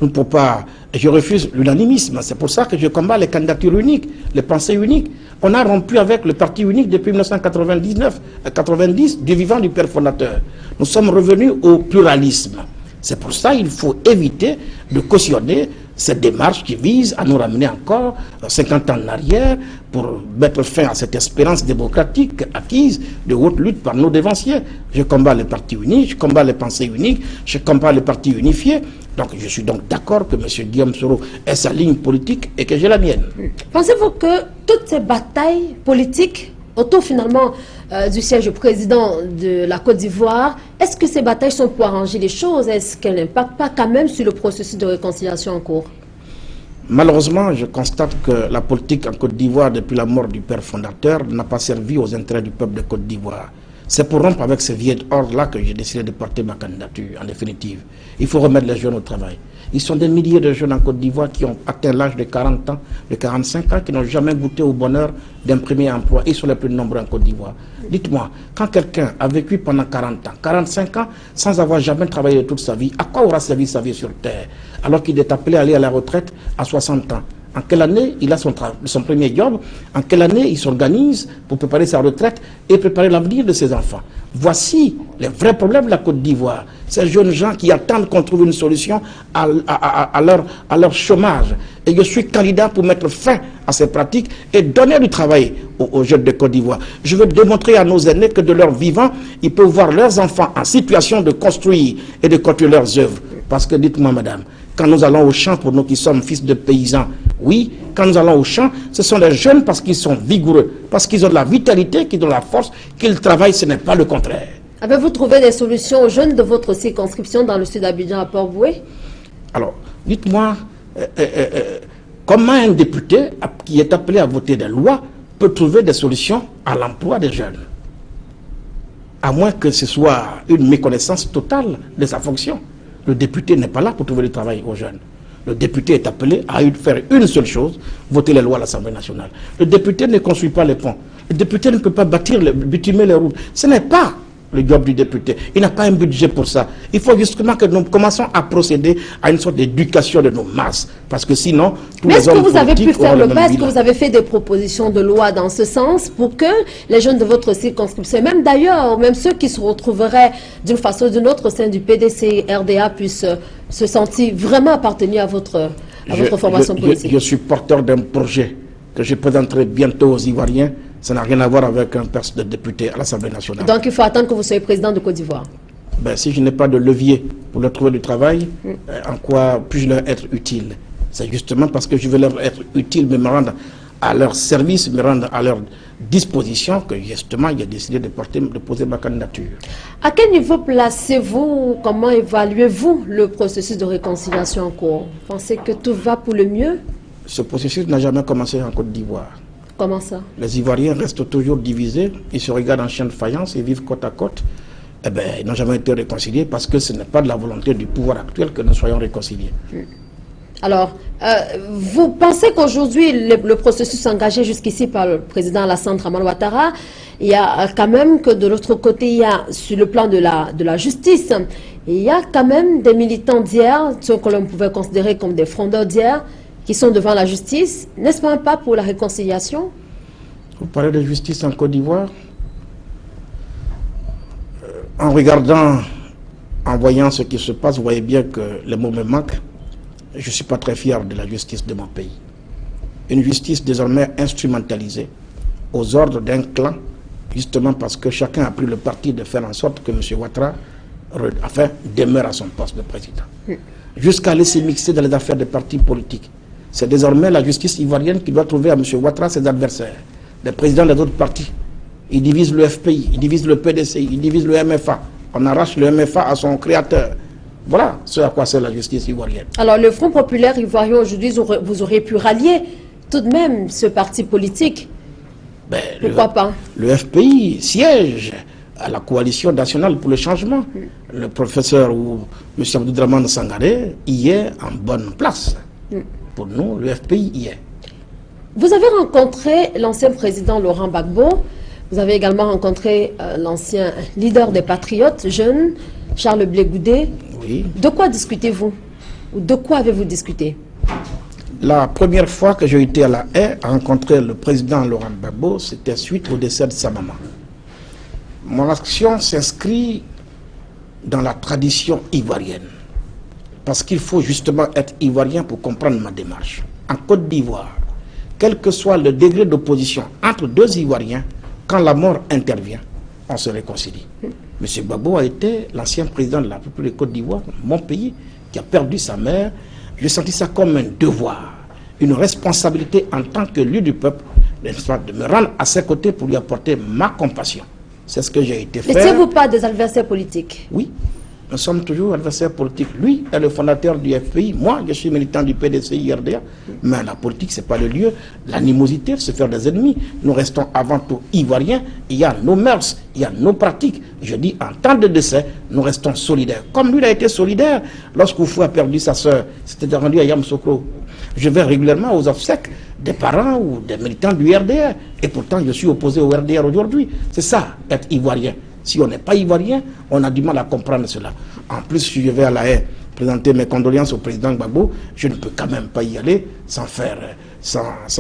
On ne peut pas... Je refuse l'unanimisme. C'est pour ça que je combats les candidatures uniques, les pensées uniques. On a rompu avec le parti unique depuis 1990, du vivant du père fondateur. Nous sommes revenus au pluralisme. C'est pour ça qu'il faut éviter de cautionner cette démarche qui vise à nous ramener encore 50 ans en arrière pour mettre fin à cette espérance démocratique acquise de haute lutte par nos dévanciers. Je combats les partis uniques, je combats les pensées uniques, je combats les partis unifiés. Donc je suis donc d'accord que M. Guillaume Soro ait sa ligne politique et que j'ai la mienne. Pensez-vous que toutes ces batailles politiques autour finalement du siège du président de la Côte d'Ivoire, est-ce que ces batailles sont pour arranger les choses? Est-ce qu'elles n'impactent pas quand même sur le processus de réconciliation en cours? Malheureusement, je constate que la politique en Côte d'Ivoire depuis la mort du père fondateur n'a pas servi aux intérêts du peuple de Côte d'Ivoire. C'est pour rompre avec ce vieil ordre-là que j'ai décidé de porter ma candidature, en définitive. Il faut remettre les jeunes au travail. Ils sont des milliers de jeunes en Côte d'Ivoire qui ont atteint l'âge de 40 ans, de 45 ans, qui n'ont jamais goûté au bonheur d'un premier emploi. Ils sont les plus nombreux en Côte d'Ivoire. Dites-moi, quand quelqu'un a vécu pendant 40 ans, 45 ans, sans avoir jamais travaillé de toute sa vie, à quoi aura servi sa vie sur Terre, alors qu'il est appelé à aller à la retraite à 60 ans? En quelle année il a son premier job? En quelle année il s'organise pour préparer sa retraite et préparer l'avenir de ses enfants? Voici les vrais problèmes de la Côte d'Ivoire. Ces jeunes gens qui attendent qu'on trouve une solution à leur chômage. Et je suis candidat pour mettre fin à ces pratiques et donner du travail aux jeunes de Côte d'Ivoire. Je veux démontrer à nos aînés que de leur vivant, ils peuvent voir leurs enfants en situation de construire et de continuer leurs œuvres. Parce que dites-moi, madame, quand nous allons au champ, pour nous qui sommes fils de paysans, oui, quand nous allons au champ, ce sont des jeunes parce qu'ils sont vigoureux, parce qu'ils ont de la vitalité, qu'ils ont de la force, qu'ils travaillent, ce n'est pas le contraire. Avez-vous trouvé des solutions aux jeunes de votre circonscription dans le sud d'Abidjan à Port-Boué? Alors, dites-moi, comment un député qui est appelé à voter des lois peut trouver des solutions à l'emploi des jeunes? À moins que ce soit une méconnaissance totale de sa fonction. Le député n'est pas là pour trouver du travail aux jeunes. Le député est appelé à faire une seule chose, voter les lois à l'Assemblée nationale. Le député ne construit pas les ponts. Le député ne peut pas bitumer les routes. Ce n'est pas le job du député. Il n'a pas un budget pour ça. Il faut justement que nous commençons à procéder à une sorte d'éducation de nos masses. Parce que sinon, tous les hommes politiques... Mais est-ce que vous avez pu faire le pas? Est-ce que vous avez fait des propositions de loi dans ce sens pour que les jeunes de votre circonscription, et même d'ailleurs, même ceux qui se retrouveraient d'une façon ou d'une autre au sein du PDC, RDA, puissent se sentir vraiment appartenir à votre formation politique? Je suis porteur d'un projet que je présenterai bientôt aux Ivoiriens. Ça n'a rien à voir avec un poste de député à l'Assemblée nationale. Donc il faut attendre que vous soyez président de Côte d'Ivoire. Ben, si je n'ai pas de levier pour leur trouver du travail, en quoi puis-je leur être utile? C'est justement parce que je veux leur être utile, me rendre à leur service, me rendre à leur disposition, que justement j'ai décidé de poser ma candidature. À quel niveau placez-vous, comment évaluez-vous le processus de réconciliation en cours? Vous pensez que tout va pour le mieux? Ce processus n'a jamais commencé en Côte d'Ivoire. Comment ça? Les Ivoiriens restent toujours divisés, ils se regardent en chien de faïence, ils vivent côte à côte. Eh bien, ils n'ont jamais été réconciliés parce que ce n'est pas de la volonté du pouvoir actuel que nous soyons réconciliés. Alors, vous pensez qu'aujourd'hui, le processus engagé jusqu'ici par le président Alassane Dramane Ouattara, il y a quand même que de l'autre côté, il y a sur le plan de la justice, il y a quand même des militants d'hier, ceux que l'on pouvait considérer comme des frondeurs d'hier, qui sont devant la justice. N'est-ce pas un pas pour la réconciliation? Vous parlez de justice en Côte d'Ivoire? En regardant, en voyant ce qui se passe, vous voyez bien que les mots me manquent. Je ne suis pas très fier de la justice de mon pays. Une justice désormais instrumentalisée aux ordres d'un clan, justement parce que chacun a pris le parti de faire en sorte que M. Ouattara demeure à son poste de président. Jusqu'à laisser mixer dans les affaires des partis politiques. C'est désormais la justice ivoirienne qui doit trouver à M. Ouattara ses adversaires, les présidents des autres partis. Ils divisent le FPI, ils divisent le PDCI, ils divisent le MFA. On arrache le MFA à son créateur. Voilà ce à quoi sert la justice ivoirienne. Alors le Front populaire ivoirien aujourd'hui, vous auriez pu rallier tout de même ce parti politique. Ben, pourquoi pas? Le FPI siège à la coalition nationale pour le changement. Le professeur ou M. Abdou Dramane Sangaré y est en bonne place. Pour nous, le FPI y est. Vous avez rencontré l'ancien président Laurent Gbagbo. Vous avez également rencontré l'ancien leader des Patriotes jeunes, Charles Blé Goudé. Oui. De quoi discutez-vous? Ou de quoi avez-vous discuté? La première fois que j'ai été à La Haye à rencontrer le président Laurent Gbagbo, c'était suite au décès de sa maman. Mon action s'inscrit dans la tradition ivoirienne. Parce qu'il faut justement être ivoirien pour comprendre ma démarche. En Côte d'Ivoire, quel que soit le degré d'opposition entre deux Ivoiriens, quand la mort intervient, on se réconcilie. M. Gbagbo a été l'ancien président de la République de Côte d'Ivoire, mon pays, qui a perdu sa mère. J'ai senti ça comme un devoir, une responsabilité en tant que lieu du peuple, de me rendre à ses côtés pour lui apporter ma compassion. C'est ce que j'ai été faire. N'étiez-vous pas des adversaires politiques? Oui. Nous sommes toujours adversaires politiques. Lui est le fondateur du FPI. Moi, je suis militant du PDCI RDA. Mais la politique, ce n'est pas le lieu. L'animosité, se faire des ennemis. Nous restons avant tout ivoiriens. Il y a nos mœurs, il y a nos pratiques. Je dis, en temps de décès, nous restons solidaires. Comme lui, il a été solidaire lorsqu'Oufou a perdu sa soeur. C'était rendu à Yamoussoukro. Je vais régulièrement aux obsèques des parents ou des militants du RDA. Et pourtant, je suis opposé au RDA aujourd'hui. C'est ça, être ivoirien. Si on n'est pas ivoirien, on a du mal à comprendre cela. En plus, si je vais à La Haye présenter mes condoléances au président Gbagbo, je ne peux quand même pas y aller sans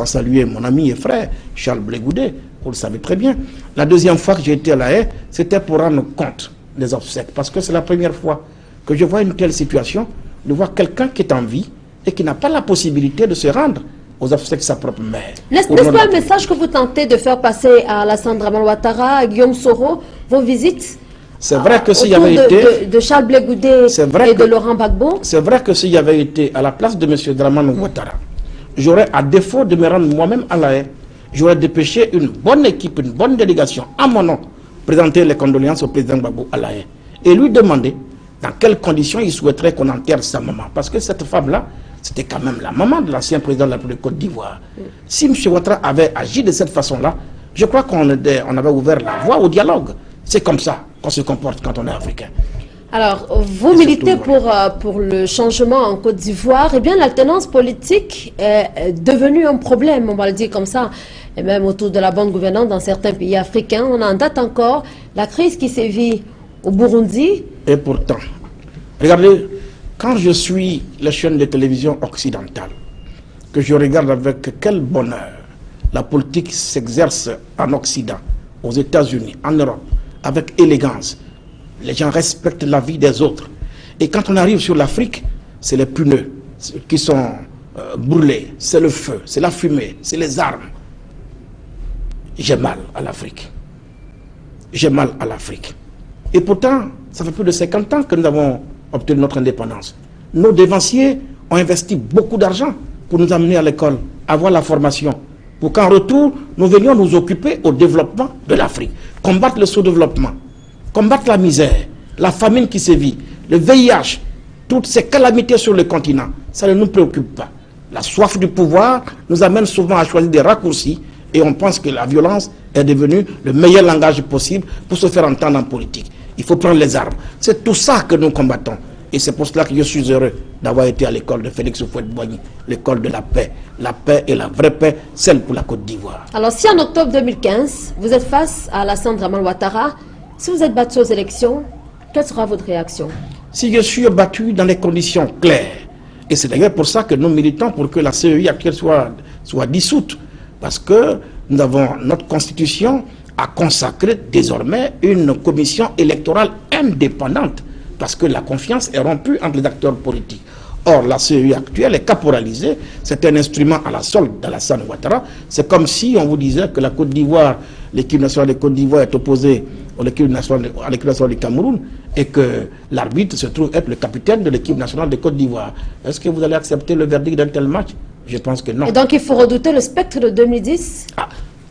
saluer mon ami et frère, Charles Blé Goudé. Vous le savez très bien. La deuxième fois que j'ai été à La Haye, c'était pour rendre compte des obsèques. Parce que c'est la première fois que je vois une telle situation, de voir quelqu'un qui est en vie et qui n'a pas la possibilité de se rendre aux obsèques de sa propre mère. N'est-ce pas un message que vous tentez de faire passer à Alassane Dramane Ouattara, à Guillaume Soro, vos visites C'est vrai que s'il y avait été... de Charles Blé Goudé et de Laurent Gbagbo. C'est vrai que s'il y avait été à la place de M. Dramane Ouattara, j'aurais, à défaut de me rendre moi-même à La Haye, j'aurais dépêché une bonne équipe, une bonne délégation, à mon nom, présenter les condoléances au président Gbagbo à La Haye, et lui demander dans quelles conditions il souhaiterait qu'on enterre sa maman. Parce que cette femme-là, c'était quand même la maman de l'ancien président de la République de Côte d'Ivoire. Si M. Ouattara avait agi de cette façon-là, je crois qu'on avait ouvert la voie au dialogue. C'est comme ça qu'on se comporte quand on est africain. Alors, vous militez pour le changement en Côte d'Ivoire. Eh bien, l'alternance politique est devenue un problème, on va le dire comme ça. Et même autour de la bonne gouvernance dans certains pays africains. On en date encore la crise qui sévit au Burundi. Et pourtant, regardez, quand je suis les chaînes de télévision occidentales, que je regarde avec quel bonheur la politique s'exerce en Occident, aux États-Unis, en Europe, avec élégance. Les gens respectent la vie des autres. Et quand on arrive sur l'Afrique, c'est les pneus qui sont brûlés, c'est le feu, c'est la fumée, c'est les armes. J'ai mal à l'Afrique. J'ai mal à l'Afrique. Et pourtant, ça fait plus de 50 ans que nous avons obtenu notre indépendance. Nos devanciers ont investi beaucoup d'argent pour nous amener à l'école, avoir la formation, pour qu'en retour, nous venions nous occuper au développement de l'Afrique. Combattre le sous-développement, combattre la misère, la famine qui sévit, le VIH, toutes ces calamités sur le continent, ça ne nous préoccupe pas. La soif du pouvoir nous amène souvent à choisir des raccourcis et on pense que la violence est devenue le meilleur langage possible pour se faire entendre en politique. Il faut prendre les armes. C'est tout ça que nous combattons. Et c'est pour cela que je suis heureux d'avoir été à l'école de Félix Houphouët-Boigny, l'école de la paix. La paix est la vraie paix, celle pour la Côte d'Ivoire. Alors si en octobre 2015, vous êtes face à Alassane Dramane Ouattara, si vous êtes battu aux élections, quelle sera votre réaction? Si je suis battu dans des conditions claires, et c'est d'ailleurs pour ça que nous militons pour que la CEI actuelle soit dissoute, parce que nous avons notre constitution à consacrer désormais une commission électorale indépendante, parce que la confiance est rompue entre les acteurs politiques. Or, la CEI actuelle est caporalisée, c'est un instrument à la solde d'Alassane Ouattara. C'est comme si on vous disait que la Côte d'Ivoire, l'équipe nationale de Côte d'Ivoire est opposée à l'équipe nationale du Cameroun et que l'arbitre se trouve être le capitaine de l'équipe nationale de Côte d'Ivoire. Est-ce que vous allez accepter le verdict d'un tel match? Je pense que non. Et donc il faut redouter le spectre de 2010?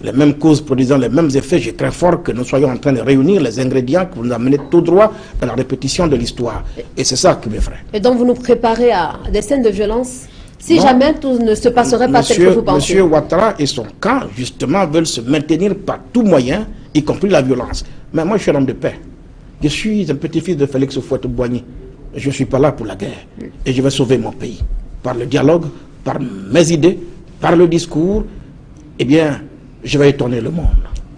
Les mêmes causes produisant les mêmes effets, je crains fort que nous soyons en train de réunir les ingrédients qui vont nous amener tout droit dans la répétition de l'histoire. Et c'est ça qui m'effraie. Et donc vous nous préparez à des scènes de violence si jamais tout ne se passerait pas tel que vous pensez? Monsieur Ouattara et son camp, justement, veulent se maintenir par tout moyen, y compris la violence. Mais moi, je suis un homme de paix. Je suis un petit-fils de Félix Houphouët-Boigny. Je ne suis pas là pour la guerre. Et je vais sauver mon pays. Par le dialogue, par mes idées, par le discours, eh bien, je vais étonner le monde.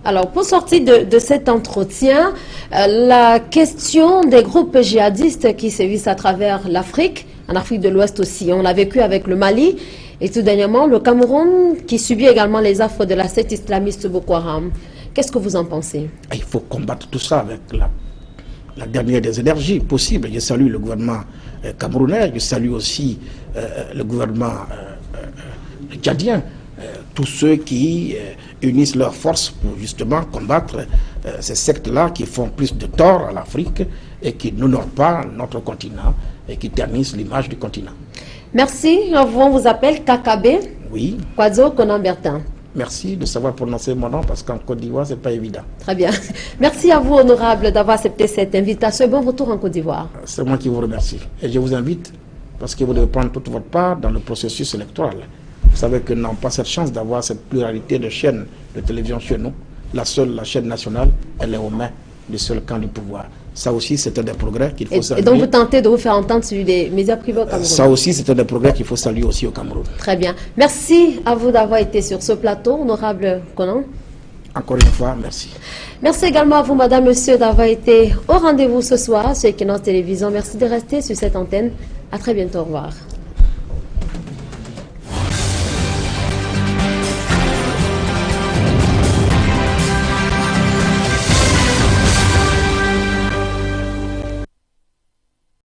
Alors, pour sortir de cet entretien, la question des groupes djihadistes qui sévissent à travers l'Afrique, en Afrique de l'Ouest aussi, on l'a vécu avec le Mali, et tout dernièrement, le Cameroun, qui subit également les affres de la secte islamiste Boko Haram. Qu'est-ce que vous en pensez? Il faut combattre tout ça avec la dernière des énergies possibles. Je salue le gouvernement camerounais, je salue aussi le gouvernement tchadien. Tous ceux qui unissent leurs forces pour justement combattre ces sectes-là qui font plus de tort à l'Afrique et qui n'honorent pas notre continent et qui ternissent l'image du continent. Merci. On vous appelle Kakabe. Oui. Kwadwo Konan Bertin. Merci de savoir prononcer mon nom parce qu'en Côte d'Ivoire, ce n'est pas évident. Très bien. Merci à vous, honorable, d'avoir accepté cette invitation. Bon retour en Côte d'Ivoire. C'est moi qui vous remercie. Et je vous invite, parce que vous devez prendre toute votre part dans le processus électoral. Vous savez que nous n'avons pas cette chance d'avoir cette pluralité de chaînes de télévision chez nous. La chaîne nationale, elle est aux mains du seul camp du pouvoir. Ça aussi, c'est un des progrès qu'il faut saluer. Et donc vous tentez de vous faire entendre sur des médias privés au Cameroun? Ça aussi, c'est un des progrès qu'il faut saluer aussi au Cameroun. Très bien. Merci à vous d'avoir été sur ce plateau, honorable Konan. Encore une fois, merci. Merci également à vous, madame, monsieur, d'avoir été au rendez-vous ce soir sur Equinox Télévision. Merci de rester sur cette antenne. À très bientôt. Au revoir.